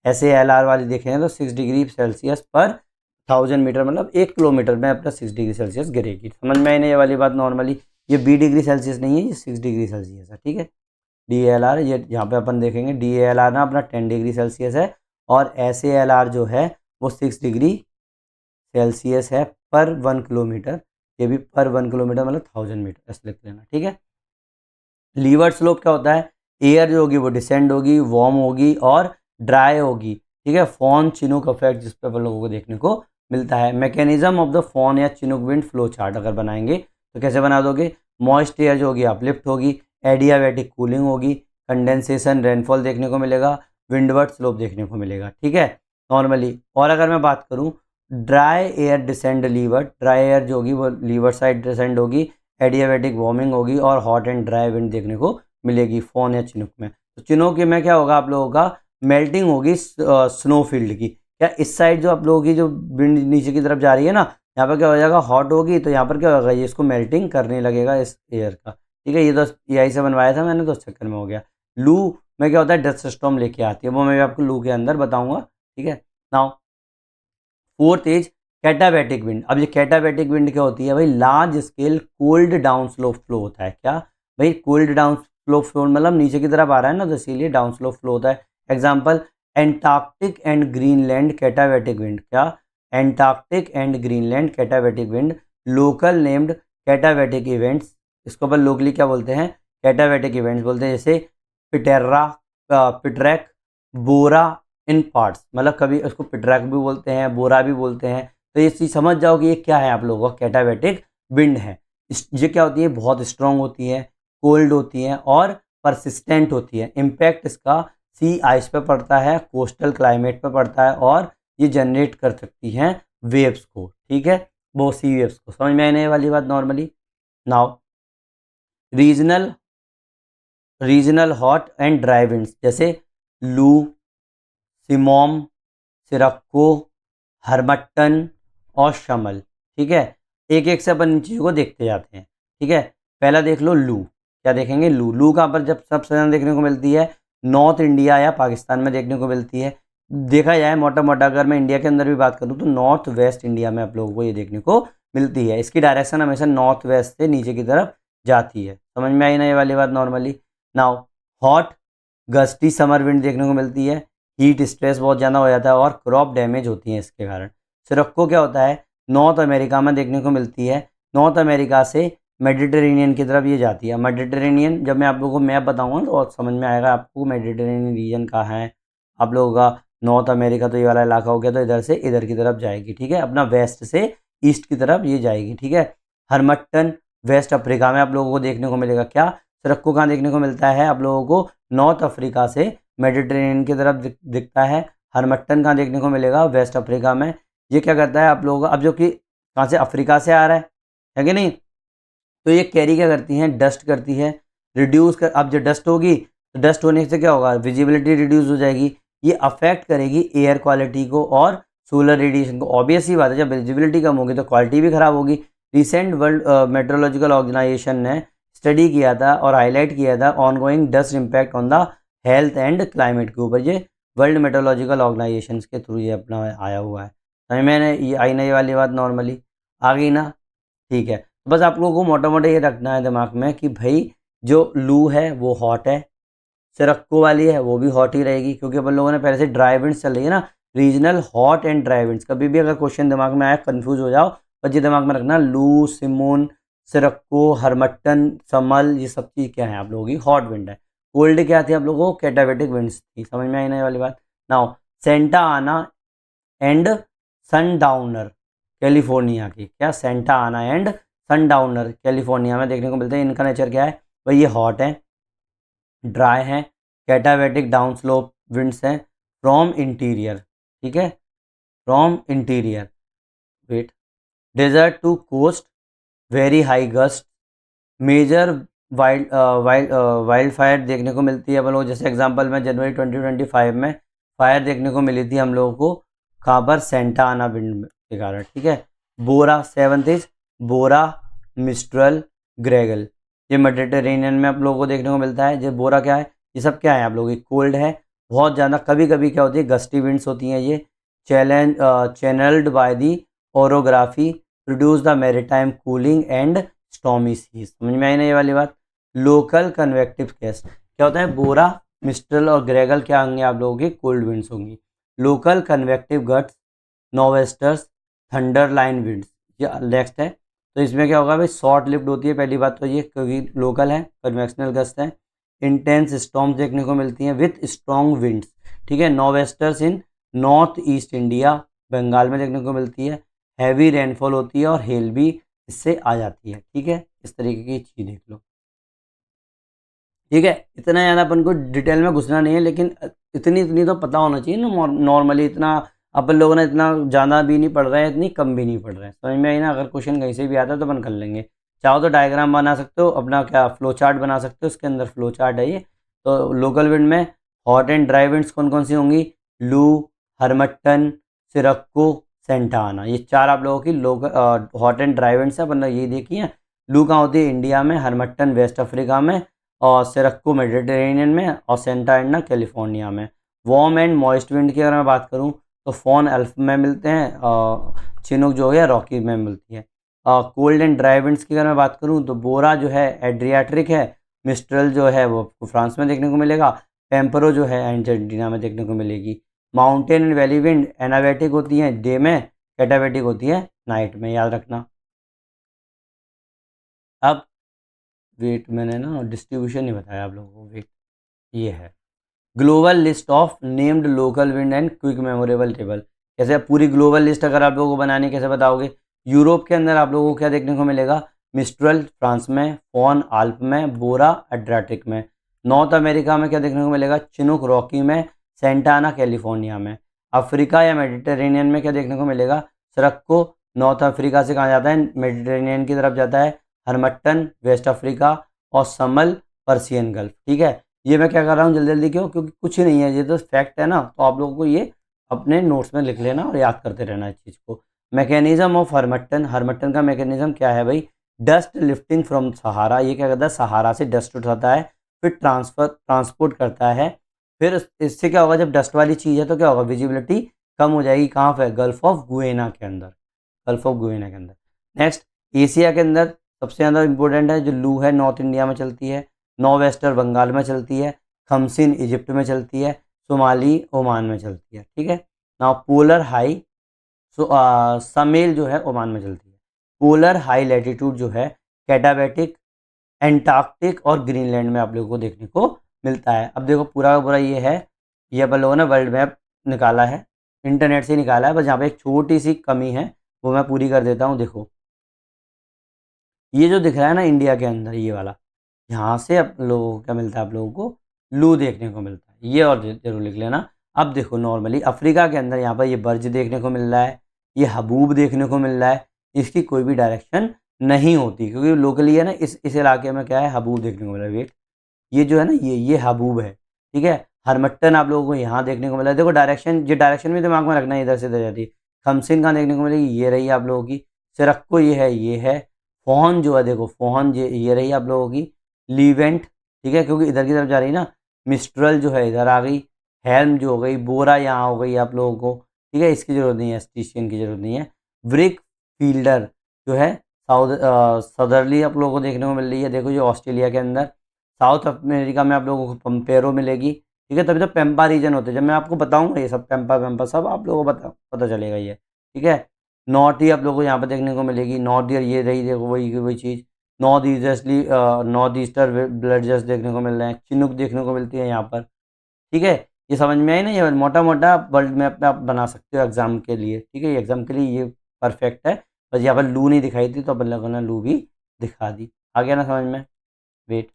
ऐसे एल आर वाली देखें तो 6 डिग्री सेल्सियस पर 1000 मीटर, मतलब 1 किलोमीटर में अपना 6 डिग्री सेल्सियस गिरेगी। समझ में आई ना ये वाली बात। नॉर्मली ये 20 डिग्री सेल्सियस नहीं है, ये 6 डिग्री सेल्सियस है, ठीक है। डी एल आर, ये यहाँ पे अपन देखेंगे डी एल आर ना अपना 10 डिग्री सेल्सियस है, और एस ए एल आर जो है वो 6 डिग्री सेल्सियस है पर 1 किलोमीटर। ये भी पर 1 किलोमीटर मतलब 1000 मीटर, ऐसे लिख लेना, ठीक है। लीवर्ड स्लोप क्या होता है, एयर जो होगी वो डिसेंड होगी, वार्म होगी और ड्राई होगी, ठीक है। फॉन चिनूक इफेक्ट जिस पे अपन लोगों को देखने को मिलता है। मैकेनिज्म ऑफ द फॉन या चिनूक विंड फ्लो चार्ट अगर बनाएंगे तो कैसे बना दोगे, मॉइस्ट एयर जो होगी अपलिफ्ट होगी, एडियाबैटिक कूलिंग होगी, कंडेंसेशन रेनफॉल देखने को मिलेगा, विंडवर्ड स्लोप देखने को मिलेगा, ठीक है, नॉर्मली। और अगर मैं बात करूँ dry air descend leeward, dry air जो होगी वो लीवर्ड साइड डिसेंड होगी, एडियाबैटिक वार्मिंग होगी और हॉट एंड ड्राई विंड देखने को मिलेगी फॉन या चिनूक में। तो चिनूक में क्या होगा, आप लोगों का मेल्टिंग होगी स्नो फील्ड की। क्या इस साइड जो आप लोगों की जो विंड नीचे की तरफ जा रही है ना, यहाँ पर क्या हो जाएगा, हॉट होगी, तो यहाँ पर क्या होगा, ये इसको मेल्टिंग करने लगेगा इस एयर का, ठीक है। ये तो एआई से बनवाया था मैंने, तो उस चक्कर में हो गया। लू में क्या होता है, डस्ट स्टॉर्म लेके आती है, वो मैं आपको लू के अंदर बताऊंगा, ठीक है। Now fourth is katabatic wind. अब ये कैटाबैटिक विंड क्या होती है भाई, large scale cold down slope flow होता है। क्या भाई, कोल्ड डाउन स्लोप फ्लो मतलब नीचे की तरफ आ रहा है ना, तो इसीलिए डाउन स्लोप फ्लो होता है। Example Antarctic and Greenland katabatic wind. क्या, Antarctic and Greenland katabatic wind, local named katabatic events, इसको अपन लोकली क्या बोलते हैं, कैटाबैटिक इवेंट्स बोलते हैं। जैसे पिटेरा, पिटरैक, बोरा इन पार्ट्स, मतलब कभी उसको पिटरैक भी बोलते हैं, बोरा भी बोलते हैं। तो ये चीज़ समझ जाओ कि ये क्या है, आप लोगों का कैटाबैटिक विंड है। ये क्या होती है, बहुत स्ट्रांग होती है, कोल्ड होती है और परसिस्टेंट होती है। इम्पैक्ट इसका सी आइस पे पड़ता है, कोस्टल क्लाइमेट पे पड़ता है, और ये जनरेट कर सकती हैं वेव्स को, ठीक है, वो सी वेव्स को। समझ में आने वाली बात। Normally now regional regional hot and dry winds, जैसे लू, सिमोम, सिरक्को, हरमट्टन और शमल, ठीक है। एक एक से अपन इन चीज़ों को देखते जाते हैं, ठीक है। पहला देख लो लू, क्या देखेंगे, लू। लू कहाँ पर जब सबसे ज़्यादा देखने को मिलती है, नॉर्थ इंडिया या पाकिस्तान में देखने को मिलती है। देखा जाए मोटा मोटा, अगर मैं इंडिया के अंदर भी बात करूँ तो नॉर्थ वेस्ट इंडिया में आप लोगों को ये देखने को मिलती है। इसकी डायरेक्शन हमेशा नॉर्थ वेस्ट से नीचे की तरफ जाती है। समझ में आई ना ये वाली बात normally. Now hot gusty summer wind देखने को मिलती है, हीट स्ट्रेस बहुत ज़्यादा हो जाता है और क्रॉप डैमेज होती है इसके कारण। सिरक्को क्या होता है, नॉर्थ अमेरिका में देखने को मिलती है, नॉर्थ अमेरिका से मेडिटेरेनियन की तरफ ये जाती है। मेडिटेरेनियन जब मैं आप लोगों को मैप बताऊंगा तो समझ में आएगा आपको मेडिटेरेनियन रीजन कहाँ है। आप लोगों का नॉर्थ अमेरिका तो ये वाला इलाका हो गया, तो इधर से इधर की तरफ जाएगी, ठीक है, अपना वेस्ट से ईस्ट की तरफ ये जाएगी, ठीक है। हरमट्टन वेस्ट अफ्रीका में आप लोगों को देखने को मिलेगा। क्या सिरक्को कहाँ देखने को मिलता है आप लोगों को, नॉर्थ अफ्रीका से मेडिटेरेनियन की तरफ दिखता है। हरमट्टन कहाँ देखने को मिलेगा, वेस्ट अफ्रीका में। ये क्या करता है आप लोगों का, अब जो कि कहाँ से, अफ्रीका से आ रहा है कि नहीं, तो ये कैरी क्या करती हैं, डस्ट करती है, रिड्यूस कर। अब जो डस्ट होगी तो डस्ट होने से क्या होगा, विजिबिलिटी रिड्यूस हो जाएगी, ये अफेक्ट करेगी एयर क्वालिटी को और सोलर रेडिएशन को। ऑब्वियस ही बात है, जब विजिबिलिटी कम होगी तो क्वालिटी भी खराब होगी। रिसेंट वर्ल्ड मेट्रोलॉजिकल ऑर्गेनाइजेशन ने स्टडी किया था और हाईलाइट किया था ongoing dust impact on the health and climate के ऊपर। ये वर्ल्ड मेट्रोलॉजिकल ऑर्गेनाइजेशन के थ्रू ये अपना आया हुआ है। समझ में ये आई ना ये वाली बात नॉर्मली, आ गई ना, ठीक है। बस आप लोगों को मोटा मोटा ये रखना है दिमाग में कि भाई जो लू है वो हॉट है, सिरक्को वाली है वो भी हॉट ही रहेगी, क्योंकि अपन लोगों ने पहले से ड्राई विंड्स चल रही है ना, regional hot and dry winds. कभी भी अगर क्वेश्चन दिमाग में आया कंफ्यूज हो जाओ, बस ये दिमाग में रखना, लू, सिमोन, सिरक्को, हरमट्टन, समल, ये सब चीज़ क्या है आप लोगों की, हॉट विंड है। कोल्ड क्या थी आप लोगों को, कैटावेटिक विंड्स थी। समझ में आई ना ये वाली बात। नाउ सेंटा आना एंड सनडाउनर कैलिफोर्निया की, क्या सेंटा आना एंड सनडाउनर कैलिफोर्निया में देखने को मिलते हैं। इनका नेचर क्या है भाई, ये हॉट है, ड्राई है, कैटावेटिक डाउन स्लोप विंड्स हैं फ्रॉम इंटीरियर, ठीक है, from interior, wait, desert to coast, very high gust, major wild wild fire देखने को मिलती है। बोलो जैसे एग्जांपल में जनवरी 2025 में फायर देखने को मिली थी हम लोगों को, कहाँ पर, सेंटा आना विंड के कारण, ठीक है। बोरा, सेवंथ इज बोरा, मिस्ट्रल, ग्रेगल, ये मेडिटेरेनियन में आप लोगों को देखने को मिलता है। ये बोरा क्या है, ये सब क्या है आप लोगों की, कोल्ड है बहुत ज़्यादा, कभी कभी क्या होती है, गस्टी विंड्स होती हैं। ये channelled by the orography produce the maritime cooling and stormy seas. समझ में आई ना ये वाली बात। लोकल कन्वेक्टिव केस क्या होता है, बोरा, मिस्ट्रल और ग्रेगल क्या होंगे आप लोगों की, कोल्ड विंड्स होंगी। Local convective gusts, nor'westers, thunder line winds, ये नेक्स्ट है। तो इसमें क्या होगा भाई, शॉर्ट लिफ्ट होती है पहली बात तो ये, क्योंकि लोकल है, कन्वेक्शनल गस्ट है। इंटेंस स्टॉर्म्स देखने को मिलती हैं विथ स्ट्रॉन्ग विंड्स, ठीक है। नॉवेस्टर्स इन नॉर्थ ईस्ट इंडिया, बंगाल में देखने को मिलती है। हैवी रेनफॉल होती है और हेल भी इससे आ जाती है, ठीक है। इस तरीके की चीज़ देख लो, ठीक है। इतना ज़्यादा अपन को डिटेल में घुसना नहीं है, लेकिन इतनी इतनी तो पता होना चाहिए ना नॉर्मली। इतना अपन लोगों ने इतना ज़्यादा भी नहीं पढ़ रहे हैं, इतनी कम भी नहीं पढ़ रहे हैं, समझ में आई ना। अगर क्वेश्चन कहीं से भी आता है तो अपन कर लेंगे। चाहो तो डायग्राम बना सकते हो, अपना क्या फ्लो चार्ट बना सकते हो, उसके अंदर फ्लो चार्ट है ये। तो लोकल विंड में हॉट एंड ड्राई विंड्स कौन कौन सी होंगी, लू, हरमट्टन, सिरक्को, सेंटा आना, ये चार आप लोगों की local hot and dry winds है। अपन ने ये देखी है। लू कहाँ होती है, इंडिया में, हरमट्टन वेस्ट अफ्रीका में, और सिरक्को मेडिटेरेनियन में, और सेंटा एंडा कैलिफोर्निया में। वार्म एंड मॉइस्ट विंड की अगर मैं बात करूँ तो फोन अल्फ में मिलते हैं, चिनूक जो है रॉकी में मिलती है। कोल्ड एंड ड्राई विंड्स की अगर मैं बात करूँ तो बोरा जो है एड्रियाट्रिक है, मिस्ट्रल जो है वो फ्रांस में देखने को मिलेगा, पेम्परो जो है अर्जेंटीना में देखने को मिलेगी। माउंटेन एंड वैली विंड एनावेटिक होती हैं डे में, कैटावेटिक होती है नाइट में, याद रखना। अब वेट, मैंने ना डिस्ट्रीब्यूशन नहीं बताया आप लोगों को, वेट, ये है global list of named local wind and quick memorable table. कैसे पूरी ग्लोबल लिस्ट अगर आप लोगों को बनानी कैसे बताओगे। यूरोप के अंदर आप लोगों को क्या देखने को मिलेगा, मिस्ट्रल फ्रांस में, फोन आल्प में, बोरा एड्रियाटिक में। नॉर्थ अमेरिका में क्या देखने को मिलेगा, चिनूक रॉकी में, सेंटाना कैलिफोर्निया में। अफ्रीका या मेडिटेरेनियन में क्या देखने को मिलेगा, सरक्को नॉर्थ अफ्रीका से कहाँ जाता है, मेडिटेरेनियन की तरफ जाता है, हरमट्टन वेस्ट अफ्रीका, और समल पर्सियन गल्फ, ठीक है। ये मैं क्या कर रहा हूँ जल्दी जल्दी, क्यों, क्योंकि कुछ नहीं है, ये तो फैक्ट है ना, तो आप लोगों को ये अपने नोट्स में लिख लेना और याद करते रहना इस चीज़ को। मैकेनिज्म ऑफ हरमट्टन, हरमट्टन का मैकेनिज्म क्या है भाई, डस्ट लिफ्टिंग फ्रॉम सहारा, ये क्या करता है, सहारा से डस्ट उठाता है, फिर ट्रांसपोर्ट करता है। फिर इससे क्या होगा, जब डस्ट वाली चीज़ है तो क्या होगा, विजिबिलिटी कम हो जाएगी, कहाँ पर, गल्फ ऑफ गुएना के अंदर, गल्फ ऑफ गुएना के अंदर। नेक्स्ट, एशिया के अंदर सबसे ज़्यादा इंपॉर्टेंट है जो लू है, नॉर्थ इंडिया में चलती है, नॉर्थ बंगाल में चलती है, खमसिन इजिप्ट में चलती है, सोमाली ओमान में चलती है। ठीक है, नाउ पोलर हाई समेल जो है ओमान में चलती है। पोलर हाई लैटिट्यूड जो है कैटाबेटिक, एंटार्क्टिक और ग्रीनलैंड में आप लोगों को देखने को मिलता है। अब देखो पूरा का पूरा ये है, ये अपन लोगों ने वर्ल्ड मैप निकाला है, इंटरनेट से निकाला है, बस यहाँ पे एक छोटी सी कमी है वो मैं पूरी कर देता हूँ। देखो ये जो दिख रहा है ना इंडिया के अंदर ये वाला, यहाँ से आप लोगों को क्या मिलता है, आप लोगों को लू देखने को मिलता है, ये और जरूर लिख लेना। अब देखो नॉर्मली अफ्रीका के अंदर यहाँ पर ये बर्ज देखने को मिल रहा है, ये हबूब देखने को मिल रहा है, इसकी कोई भी डायरेक्शन नहीं होती क्योंकि लोकली है ना, इस इलाके में क्या है, हबूब देखने को मिल रहा है। वेट, ये जो है ना ये हबूब है। ठीक है, हरमट्टन आप लोगों को यहाँ देखने को मिला है। देखो डायरेक्शन, ये डायरेक्शन भी दिमाग में रखना है, इधर से इधर जाती है। खमसिन कहाँ देखने को मिलेगी, ये रही आप लोगों की। सिरक्को ये है, ये है। फोहन जो है, देखो फोहन ये रही आप लोगों की। लीवेंट, ठीक है, क्योंकि इधर की तरफ जा रही है ना। मिस्ट्रल जो है इधर आ गई। हेल्म जो हो गई, बोरा यहाँ हो गई आप लोगों को। ठीक है, इसकी जरूरत नहीं है, स्टीशियन की जरूरत नहीं है। ब्रिक फील्डर जो है सदरली आप लोगों को देखने को मिल रही है। देखो ये ऑस्ट्रेलिया के अंदर। साउथ अमेरिका में आप लोगों को पंपेरो मिलेगी। ठीक है, तभी तो पेम्पा रीजन होते हैं, जब मैं आपको बताऊंगा ये सब पेम्पा वेम्पा सब आप लोगों को पता चलेगा ये। ठीक है, नॉर्थ ईयर आप लोगों को यहाँ पर देखने को मिलेगी। नॉर्थ ईयर ये रही, देखो वही चीज़। नॉर्थ ईस्टर ब्लडजर्स देखने को मिल रहे हैं। चिनुक देखने को मिलती है यहाँ पर। ठीक है, ये समझ में आई ना, ये मोटा मोटा वर्ल्ड मैप में आप बना सकते हो एग्जाम के लिए। ठीक है, ये एग्जाम के लिए ये परफेक्ट है। बस यहाँ पर लू नहीं दिखाई थी तो अपन लोगों ने लू भी दिखा दी। आ गया ना समझ में। Wait,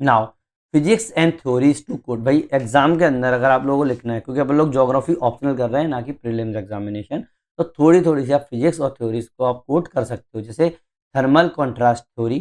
now physics and theories to code. भाई एग्जाम के अंदर अगर आप लोगों को लिखना है, क्योंकि अपन लोग ज्योग्राफी ऑप्शनल कर रहे हैं ना कि प्रीलिम्स एग्जामिनेशन, तो थोड़ी थोड़ी सी आप फिजिक्स और थ्योरीज को आप कोड कर सकते हो। जैसे थर्मल कॉन्ट्रास्ट थ्योरी।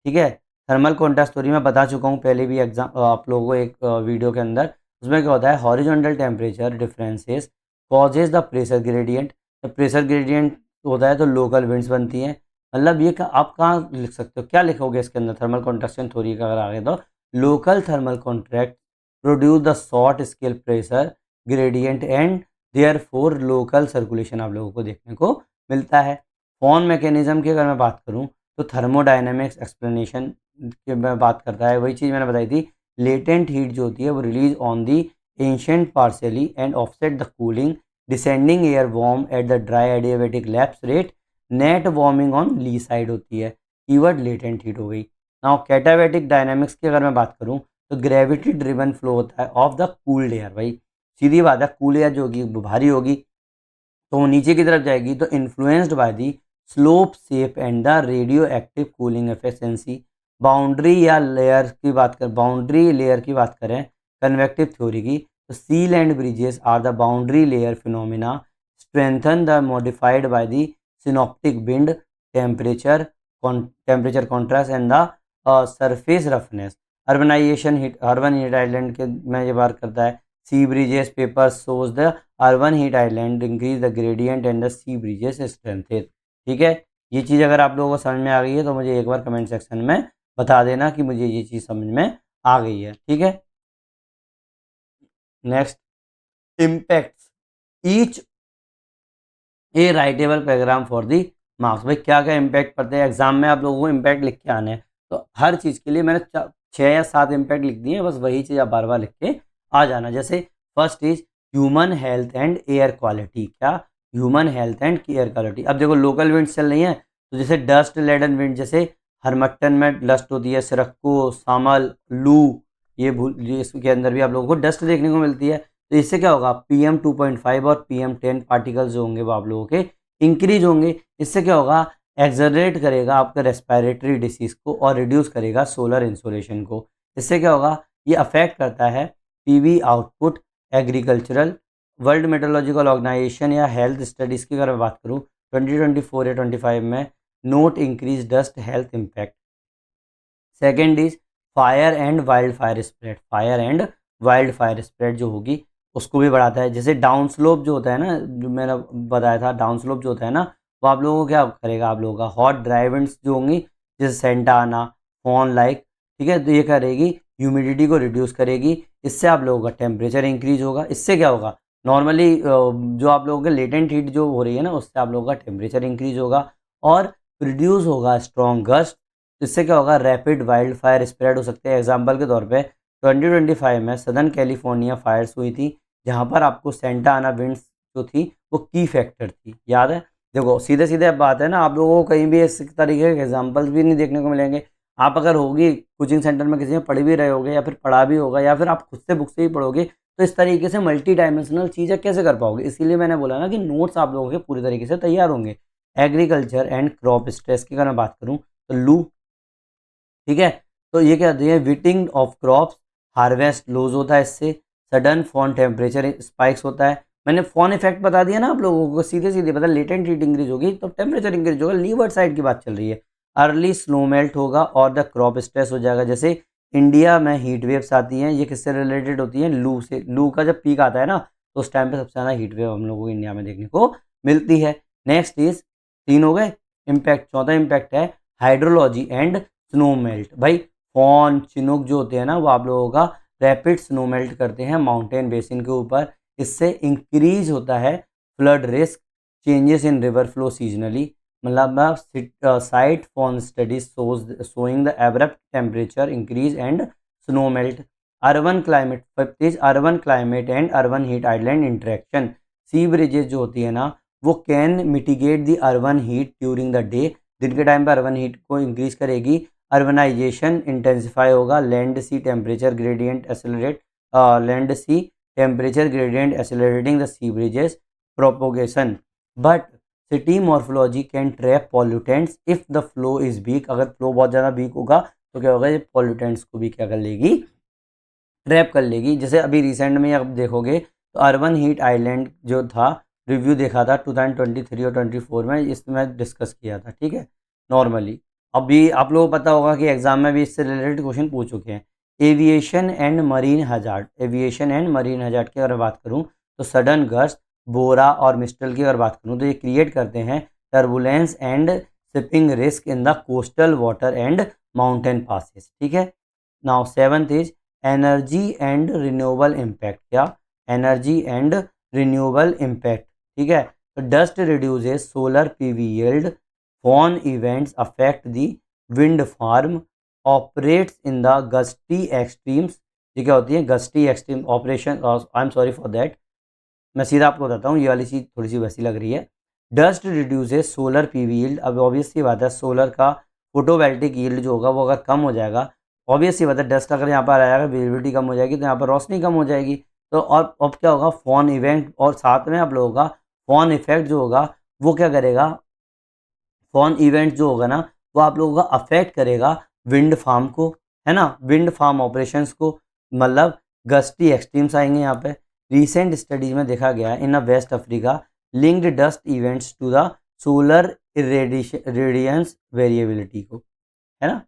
ठीक है, थर्मल कॉन्ट्रास्ट थ्योरी मैं बता चुका हूँ पहले भी एग्जाम आप लोगों को एक वीडियो के अंदर। उसमें क्या होता है, horizontal temperature differences causes the pressure gradient. जब प्रेशर ग्रेडियंट होता है तो लोकल विंड्स बनती हैं। मतलब ये आप कहाँ लिख सकते हो, क्या लिखोगे इसके अंदर, थर्मल कॉन्ट्रैक्शन थ्योरी का अगर आगे तो local thermal contract produce the short scale pressure gradient and therefore local circulation आप लोगों को देखने को मिलता है। फॉन मैकेनिज्म की अगर मैं बात करूँ तो थर्मोडायनेमिक्स एक्सप्लेनेशन की मैं बात करता है, वही चीज़ मैंने बताई थी। लेटेंट हीट जो होती है वो release on the ancient partially and offset the cooling descending air warm at the dry adiabatic lapse rate net warming on lee side होती है। कीवर्ड लेटेंट हीट हो गई। नाउ कैटाबेटिक डायनामिक्स की अगर मैं बात करूं तो ग्रेविटी ड्रिवन फ्लो होता है ऑफ द कूल्ड एयर। भाई सीधी बात है, कूल एयर जो होगी भारी होगी तो वो नीचे की तरफ जाएगी, तो influenced by the slope shape and the radio active cooling efficiency. Boundary या लेयर की बात कर बाउंड्री लेयर की बात करें कन्वेक्टिव थ्योरी की, तो sea land breezes are the boundary layer phenomena strengthen the modified by the synoptic wind temperature contrast and the surface roughness. Urban heat island के में ये बात करता है। Sea breezes paper shows the urban heat island increase the gradient and the sea breezes strengthen. ठीक है, ये चीज़ अगर आप लोगों को समझ में आ गई है तो मुझे एक बार कमेंट सेक्शन में बता देना कि मुझे ये चीज़ समझ में आ गई है। ठीक है, next, impacts each a writable paragraph for the marks. भाई क्या क्या इम्पैक्ट पड़ते हैं एग्जाम में, आप लोगों को इम्पैक्ट लिख के आने हैं। तो हर चीज़ के लिए मैंने 6 या 7 इम्पैक्ट लिख दिए हैं, बस वही चीज़ आप बार बार लिख के आ जाना। जैसे first is human health and air quality. क्या, human health and air quality. अब देखो लोकल विंड्स चल रही हैं, तो जैसे डस्ट लेडन विंड, जैसे हरमट्टन में डस्ट होती है, सिरक्को, सामल, लू, ये इसके अंदर भी आप लोगों को डस्ट देखने को मिलती है। तो इससे क्या होगा, PM2.5 और PM10 पार्टिकल्स जो होंगे वो आप लोगों के इंक्रीज होंगे। इससे क्या होगा, एक्सलरेट करेगा आपके रेस्पिरेटरी डिसीज़ को और रिड्यूस करेगा सोलर इंसोलेशन को। इससे क्या होगा, ये अफेक्ट करता है PV output. Agricultural world meteorological organization या हेल्थ स्टडीज़ की अगर मैं बात करूँ 2024 या 25 में, note increase dust health impact. Second is fire and wild fire spread. Fire and wild fire spread जो होगी उसको भी बढ़ाता है। जैसे डाउन स्लोप जो होता है ना, जो मैंने बताया था, डाउन स्लोप जो होता है ना, वो आप लोगों को क्या करेगा, आप लोगों का हॉट ड्राई विंड्स जो होंगी, जैसे सेंटा आना, फॉन लाइक, ठीक है, तो ये करेगी ह्यूमिडिटी को रिड्यूस करेगी। इससे आप लोगों का टेम्परेचर इंक्रीज होगा। इससे क्या होगा, नॉर्मली जो आप लोगों के लेटेंट हीट जो हो रही है ना, उससे आप लोगों का टेम्परेचर इंक्रीज होगा और प्रोड्यूस होगा स्ट्रॉन्ग गस्ट। इससे क्या होगा, रैपिड वाइल्ड फायर स्प्रेड हो सकते हैं। एग्जाम्पल के तौर पे 2025 में सदर्न कैलिफोर्निया फायर्स हुई थी, जहाँ पर आपको सेंटा आना विंड्स जो थी वो की फैक्टर थी, याद है। देखो सीधे सीधे अब बात है ना, आप लोगों को कहीं भी इस तरीके के एग्जाम्पल्स भी नहीं देखने को मिलेंगे। आप अगर होगी कोचिंग सेंटर में किसी में पढ़ भी रहे होगे या फिर पढ़ा भी होगा या फिर आप खुद से बुक से ही पढ़ोगे, तो इस तरीके से मल्टी डायमेंशनल चीज़ें कैसे कर पाओगे। इसीलिए मैंने बोला ना कि नोट्स आप लोगों के पूरी तरीके से तैयार होंगे। एग्रीकल्चर एंड क्रॉप स्ट्रेस की अगर मैं बात करूँ तो लू, ठीक है, तो ये क्या है, विटिंग ऑफ क्रॉप्स, हार्वेस्ट लूज होता है इससे, सडन फॉन टेम्परेचर स्पाइक्स होता है। मैंने फॉन इफेक्ट बता दिया ना आप लोगों को, सीधे सीधे पता, लेटेंट हीट इंक्रीज होगी तो टेम्परेचर इंक्रीज होगा, लीवर्ड साइड की बात चल रही है। अर्ली स्नो मेल्ट होगा और द क्रॉप स्ट्रेस हो जाएगा। जैसे इंडिया में हीट वेव्स आती हैं, ये किससे रिलेटेड होती हैं, लू से। लू का जब पीक आता है ना तो उस टाइम पे सबसे ज़्यादा हीट वेव हम लोगों को इंडिया में देखने को मिलती है। नेक्स्ट इज, तीन हो गए इम्पैक्ट। चौथा इम्पैक्ट है हाइड्रोलॉजी एंड स्नो मेल्ट। भाई फॉन चिनूक जो होते हैं ना, वो आप लोगों का रैपिड स्नो मेल्ट करते हैं माउंटेन बेसिन के ऊपर। इससे इंक्रीज होता है flood risk, changes in river flow seasonally. मतलब cite foehn studies showing the abrupt temperature increase and snow melt. Urban climate, fifth is urban climate and urban heat island interaction. Sea breezes जो होती है ना, वो can mitigate the urban heat during the day. दिन के time पर urban heat को increase करेगी। अर्बनाइजेशन इंटेंसिफाई होगा, land sea temperature gradient accelerate, land sea temperature gradient accelerating the sea breezes propagation. But city morphology can trap pollutants if the flow is weak. अगर flow बहुत ज़्यादा week होगा तो क्या होगा, ये पॉल्यूटेंट्स को भी क्या कर लेगी, ट्रैप कर लेगी। जैसे अभी रिसेंट में आप देखोगे तो अर्बन हीट आइलैंड जो था, रिव्यू देखा था 2023 और 24 में, इसमें डिस्कस किया था, ठीक है, नॉर्मली। अभी आप लोगों को पता होगा कि एग्जाम में भी इससे रिलेटेड क्वेश्चन पूछ चुके हैं। Aviation and marine hazard, aviation and marine hazard की अगर बात करूं तो सडन गस्ट, बोरा और मिस्टल की अगर बात करूं तो ये क्रिएट करते हैं turbulence and shipping risk in the coastal water and mountain passes, ठीक है। Now seventh is energy and renewable impact. क्या, एनर्जी एंड रिन्यूएबल इम्पैक्ट, ठीक है। तो dust reduces solar PV yield, foehn events affect the wind farm, operates in the gusty extremes. ये क्या होती है, gusty extreme operation, I am sorry for that, मैं सीधा आपको बताता हूँ, ये वाली चीज़ थोड़ी सी वैसी लग रही है। Dust reduces solar PV yield. अब ऑब्वियस सी बात है, सोलर का फोटोवोल्टिक यील्ड जो होगा वो अगर कम हो जाएगा, ऑब्वियस सी बात है, डस्ट अगर यहाँ पर आएगा, विजिबिलिटी कम हो जाएगी तो यहाँ पर रोशनी कम हो जाएगी। तो और अब क्या होगा, फॉन इवेंट और साथ में आप लोगों का फॉन इफेक्ट जो होगा वो क्या करेगा, फॉन इवेंट जो होगा ना वो आप लोगों का अफेक्ट करेगा विंड फार्म को, है ना, विंड फार्म ऑपरेशंस को। मतलब गस्टी एक्सट्रीम्स आएंगे यहाँ पे। रिसेंट स्टडीज में देखा गया है in a West Africa linked dust events to the solar radiance variability को, है ना।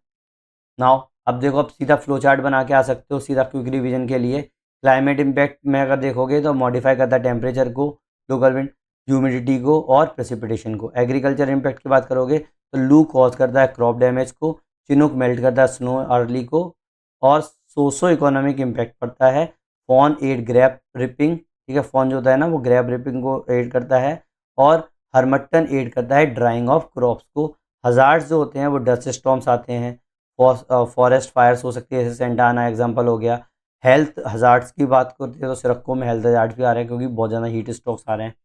नाउ अब देखो, अब सीधा फ्लो चार्ट बना के आ सकते हो सीधा क्विक रिवीजन के लिए। क्लाइमेट इम्पैक्ट में अगर देखोगे तो मॉडिफाई करता है टेम्परेचर को, लोकल विंड, ह्यूमिडिटी को और प्रेसिपिटेशन को। एग्रीकल्चर इम्पैक्ट की बात करोगे तो लू कॉज करता है क्रॉप डैमेज को, चिनूक मेल्ट करता है स्नो अर्ली को, और सोशो इकोनॉमिक इम्पैक्ट पड़ता है फॉन एड ग्रैप रिपिंग, ठीक है, फॉन जो होता है ना वो ग्रैप रिपिंग को एड करता है, और हरमट्टन एड करता है ड्राइंग ऑफ क्रॉप्स को। हजार्ड्स जो होते हैं वो डस्ट स्टॉर्म्स आते हैं, फॉरेस्ट फायर्स हो सकती है, जैसे सेंटाना एग्जांपल हो गया। हेल्थ हजार्ड्स की बात करते हैं तो सिरक्को में हेल्थ हजार्ड्स भी आ रहे हैं क्योंकि बहुत ज़्यादा हीट स्ट्रोक्स आ रहे हैं।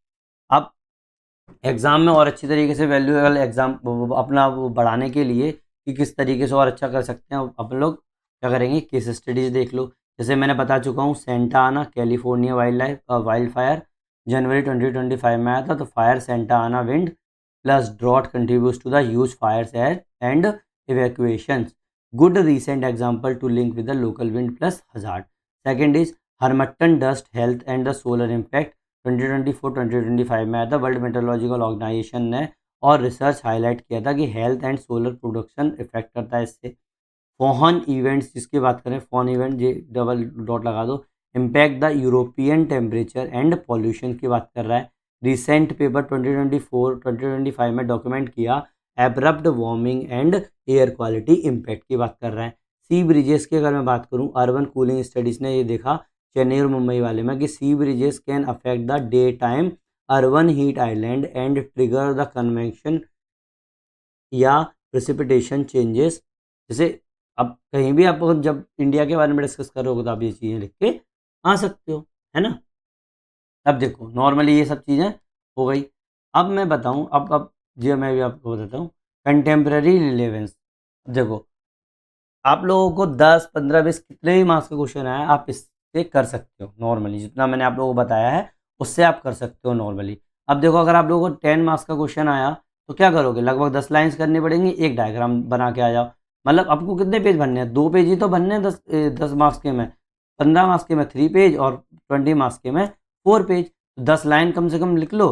अब एग्ज़ाम में और अच्छी तरीके से वैल्यूएबल एग्ज़ाम अपना वो बढ़ाने के लिए कि किस तरीके से और अच्छा कर सकते हैं, अपन लोग क्या करेंगे, केस स्टडीज़ देख लो। जैसे मैंने बता चुका हूँ, सेंटा आना कैलिफोर्निया वाइल्ड फायर जनवरी 2025 में आया था। तो fire Santa Ana wind plus drought contributes to the huge fires and evacuations. Good recent example to link with the local wind plus hazard. Second is harmattan dust health and the solar impact 2024-2025 में आया था। World meteorological Organization ने और research highlight किया था कि health and solar production effect करता है इससे। फॉन इवेंट्स जिसकी बात करें, फॉन इवेंट ये डबल डॉट लगा दो, impact the European temperature and pollution की बात कर रहा है। रिसेंट पेपर 2024-2025 में डॉक्यूमेंट किया abrupt warming and air quality impact की बात कर रहा है। सी ब्रिजेस की अगर मैं बात करूं, अर्बन कूलिंग स्टडीज़ ने ये देखा चेन्नई और मुंबई वाले में कि sea breezes can affect the day time urban heat island and trigger the convection या प्रेसिपिटेशन चेंजेस। जैसे अब कहीं भी आप जब इंडिया के बारे में डिस्कस कर रहे हो तो आप ये चीज़ें लिख के आ सकते हो, है ना। अब देखो नॉर्मली ये सब चीज़ें हो गई। अब मैं बताऊँ, अब जो मैं भी आपको बताता हूँ कंटेम्प्रेरी रिलेवेंस। देखो आप लोगों को 10, 15, 20 कितने भी मार्क्स का क्वेश्चन आया आप इससे कर सकते हो नॉर्मली, जितना मैंने आप लोगों को बताया है उससे आप कर सकते हो नॉर्मली। अब देखो अगर आप लोगों को 10 मार्क्स का क्वेश्चन आया तो क्या करोगे, लगभग 10 लाइन्स करनी पड़ेंगी, एक डायग्राम बना के आ जाओ। मतलब आपको कितने पेज बनने हैं, 2 पेज ही तो बनने हैं 10 मार्क्स के में। 15 मार्क्स के में 3 पेज और 20 मार्क्स के में 4 पेज। 10 लाइन कम से कम लिख लो,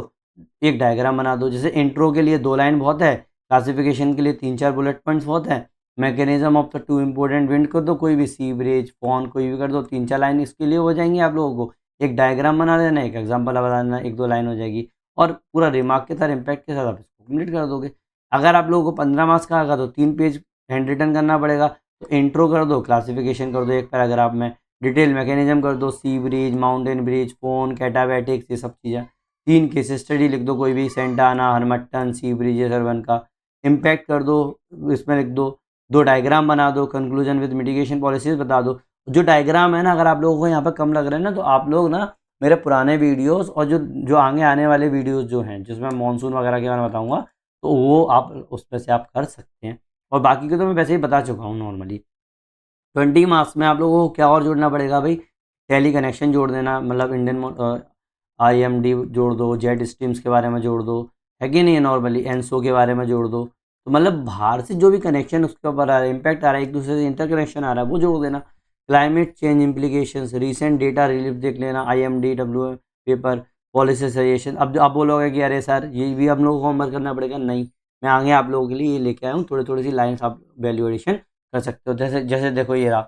एक डायग्राम बना दो। जैसे इंट्रो के लिए 2 लाइन बहुत है, क्लासिफिकेशन के लिए 3-4 बुलेट पॉइंट्स बहुत है, mechanism of the two important wind कर दो, कोई भी सीवरेज फॉन कोई भी कर दो, 3-4 लाइन इसके लिए हो जाएंगी आप लोगों को। एक डायग्राम बना देना, एक एग्जांपल बता देना, 1-2 लाइन हो जाएगी और पूरा रिमार्क के साथ इम्पैक्ट के साथ आप इसको कंप्लीट कर दोगे। अगर आप लोगों को 15 मार्क्स का आएगा तो 3 पेज हैंड रिटन करना पड़ेगा। तो इंट्रो कर दो, क्लासिफिकेशन कर दो एक पैराग्राफ में, डिटेल मैकेनिज्म कर दो, सी ब्रिज, माउंटेन ब्रिज, फोन, कैटाबैटिक्स, ये सब चीज़ें। 3 केस स्टडी लिख दो, कोई भी सेंटा आना, हरमट्टन, सी ब्रिज, सरवन का इम्पैक्ट कर दो, इसमें लिख दो। 2 डायग्राम बना दो, कंक्लूजन विद मिटिगेशन पॉलिसीज बता दो। जो डायग्राम है ना, अगर आप लोगों को यहाँ पर कम लग रहा है ना तो आप लोग ना मेरे पुराने वीडियोस और जो जो आगे आने वाले वीडियोस जो हैं जिसमें मानसून वगैरह के बारे में बताऊंगा तो वो आप उसमें से आप कर सकते हैं। और बाकी के तो मैं वैसे ही बता चुका हूँ नॉर्मली। 20 मार्क्स में आप लोगों को क्या और जोड़ना पड़ेगा भाई, टेली कनेक्शन जोड़ देना, मतलब इंडियन IMD जोड़ दो, जेट स्ट्रीम्स के बारे में जोड़ दो, है कि नहीं, नॉर्मली एनसो के बारे में जोड़ दो। तो मतलब बाहर से जो भी कनेक्शन उसके ऊपर आ रहा है, इम्पैक्ट आ रहा है, एक दूसरे से इंटर कनेक्शन आ रहा है, वो जोड़ देना। Climate change implications, recent data relief देख लेना, IMD W paper, policy suggestion. अब आप बोलोगे कि अरे सर ये भी हम लोगों को होमवर्क करना पड़ेगा, नहीं, मैं आगे आप लोगों के लिए ये लेके आया हूँ, थोड़ी थोड़ी सी लाइन्स आप वैल्यूएशन कर सकते हो। जैसे जैसे देखो ये रहा,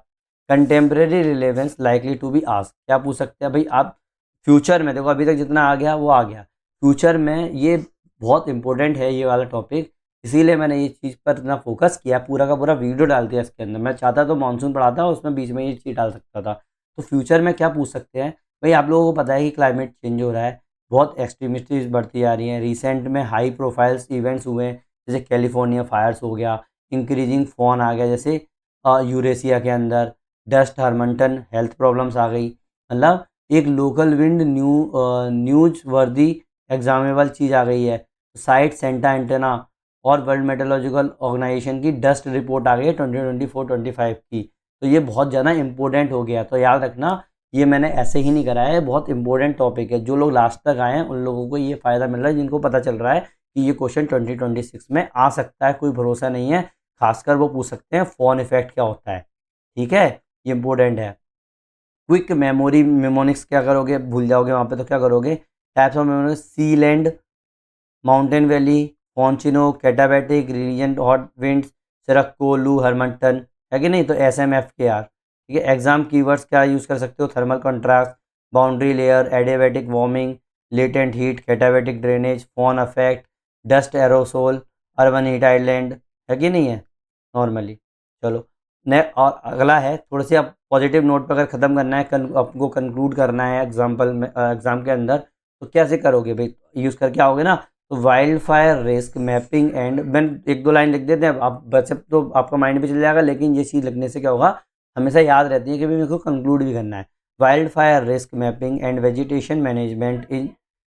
contemporary relevance likely to be ask. क्या पूछ सकते हैं भाई आप फ्यूचर में, देखो अभी तक जितना आ गया वो आ गया, फ्यूचर में ये बहुत इंपॉर्टेंट है ये वाला टॉपिक, इसीलिए मैंने ये चीज़ पर इतना फोकस किया, पूरा का पूरा वीडियो डाल दिया इसके अंदर। मैं चाहता तो मानसून पढ़ाता उसमें बीच में ये चीज़ डाल सकता था। तो फ्यूचर में क्या पूछ सकते हैं भाई, आप लोगों को पता है कि क्लाइमेट चेंज हो रहा है, बहुत एक्सट्रीमिटीज बढ़ती जा रही हैं, रिसेंट में हाई प्रोफाइल्स इवेंट्स हुए हैं, जैसे कैलिफोर्निया फायर्स हो गया, इंक्रीजिंग फोन आ गया, जैसे यूरेशिया के अंदर डस्ट हरमंटन हेल्थ प्रॉब्लम्स आ गई। मतलब एक लोकल विंड न्यूज वर्दी एग्जामेबल चीज़ आ गई है, साइट सेंटा एंटेना, और वर्ल्ड मेट्रोलॉजिकल ऑर्गेनाइजेशन की डस्ट रिपोर्ट आ गई है 2024-25 की। तो ये बहुत ज़्यादा इंपॉर्टेंट हो गया, तो याद रखना ये मैंने ऐसे ही नहीं कराया है, बहुत इंपॉर्टेंट टॉपिक है। जो लोग लास्ट तक आए हैं उन लोगों को ये फ़ायदा मिल रहा है, जिनको पता चल रहा है कि ये क्वेश्चन 2026 में आ सकता है, कोई भरोसा नहीं है। खासकर वो पूछ सकते हैं फोन इफेक्ट क्या होता है, ठीक है, ये इंपॉर्टेंट है। क्विक मेमोरी मेमोनिक्स क्या करोगे, भूल जाओगे वहाँ पे तो क्या करोगे, types of memory, sea land, mountain valley, foehn chinook, katabatic, region hot winds, sirocco, loo, harmattan, है कि नहीं। तो SMFKR, ठीक है। एग्जाम कीवर्ड्स क्या यूज़ कर सकते हो, thermal contrast, boundary layer, adiabatic warming, latent heat, katabatic drainage, foehn effect, dust aerosol, urban heat island, है कि नहीं है नॉर्मली। चलो ने और अगला है, थोड़े से आप पॉजिटिव नोट पर अगर ख़त्म करना है, आपको कंक्लूड करना है एग्जाम्पल में एग्ज़ाम के अंदर, तो कैसे करोगे भाई, यूज़ करके आओगे ना। तो wild fire risk mapping and, मैंने 1-2 लाइन लिख देते हैं आप, वैसे तो आपका माइंड पे चल जाएगा, लेकिन ये चीज़ लिखने से क्या होगा, हमेशा याद रहती है कि भाई मेरे को कंक्लूड भी करना है। Wild fire risk mapping and vegetation management in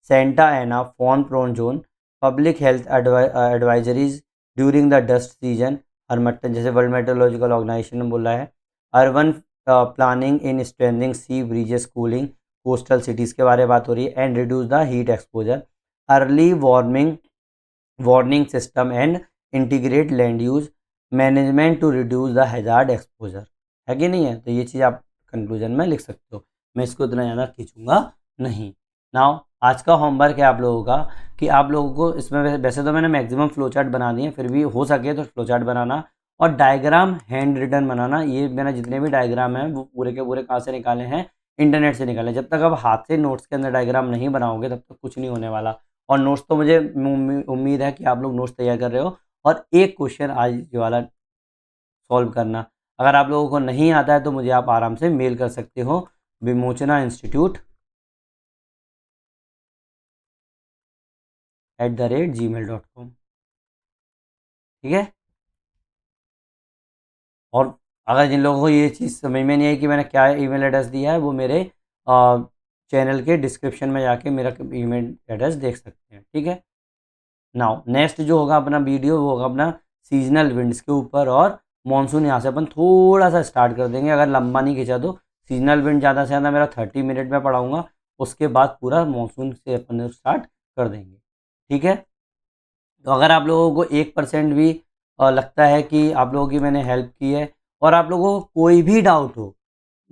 Santa Ana foehn prone zone, public health advisories during the dust season, harmattan, जैसे वर्ल्ड मेट्रोलॉजिकल ऑर्गेनाइजेशन ने बोला है। Urban planning in strengthening sea breezes cooling coastal cities के बारे में बात हो रही है, and reduce the heat exposure, early warning system and integrate land use management to reduce the hazard exposure, है कि नहीं है। तो ये चीज़ आप कंक्लूजन में लिख सकते हो, मैं इसको इतना ज़्यादा खींचूंगा नहीं। नाउ आज का होमवर्क है आप लोगों का कि आप लोगों को इसमें वैसे तो मैंने मैक्सिमम फ्लो चार्ट बना दिए, फिर भी हो सके तो फ्लो चार्ट बनाना और डायग्राम हैंड रिटन बनाना। ये मैंने जितने भी डायग्राम हैं वो पूरे के पूरे कहाँ से निकाले हैं, इंटरनेट से निकाले। जब तक आप हाथ से नोट्स के अंदर डायग्राम नहीं बनाओगे तब तक कुछ नहीं होने वाला। और नोट्स तो मुझे उम्मीद है कि आप लोग नोट्स तैयार कर रहे हो, और एक क्वेश्चन आज ये वाला सॉल्व करना। अगर आप लोगों को नहीं आता है तो मुझे आप आराम से मेल कर सकते हो, विमोचना इंस्टीट्यूट @gmail.com, ठीक है। और अगर जिन लोगों को ये चीज़ समझ में नहीं आई कि मैंने क्या ईमेल एड्रेस दिया है, वो मेरे चैनल के डिस्क्रिप्शन में जाके मेरा ईमेल एड्रेस देख सकते हैं, ठीक है। नाउ नेक्स्ट जो होगा अपना वीडियो, वो होगा अपना सीजनल विंड्स के ऊपर और मॉनसून। यहाँ से अपन थोड़ा सा स्टार्ट कर देंगे, अगर लंबा नहीं खींचा तो सीजनल विंड ज़्यादा से ज़्यादा मेरा 30 मिनट में पढ़ाऊँगा, उसके बाद पूरा मॉनसून से अपन स्टार्ट कर देंगे, ठीक है। तो अगर आप लोगों को 1% भी लगता है कि आप लोगों की मैंने हेल्प की है, और आप लोगों को कोई भी डाउट हो,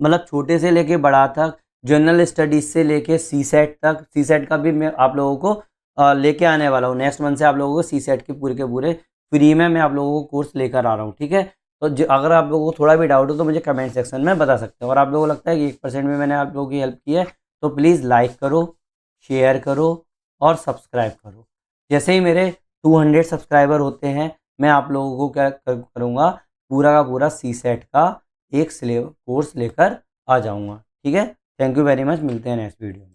मतलब छोटे से लेके बड़ा तक, जनरल स्टडीज़ से लेके सी सेट तक, सी सेट का भी मैं आप लोगों को लेके आने वाला हूँ। नेक्स्ट मंथ से आप लोगों को सी सेट के पूरे फ्री में मैं आप लोगों को कोर्स लेकर आ रहा हूँ, ठीक है। तो अगर आप लोगों को थोड़ा भी डाउट हो तो मुझे कमेंट सेक्शन में बता सकते हो। और आप लोगों को लगता है कि 1% में मैंने आप लोगों की हेल्प की है, तो प्लीज़ लाइक करो, शेयर करो और सब्सक्राइब करो। जैसे ही मेरे 200 सब्सक्राइबर होते हैं, मैं आप लोगों को क्या करूँगा, पूरा का पूरा सी सेट का एक कोर्स लेकर आ जाऊँगा, ठीक है। थैंक यू वेरी मच, मिलते हैं नेक्स्ट वीडियो में।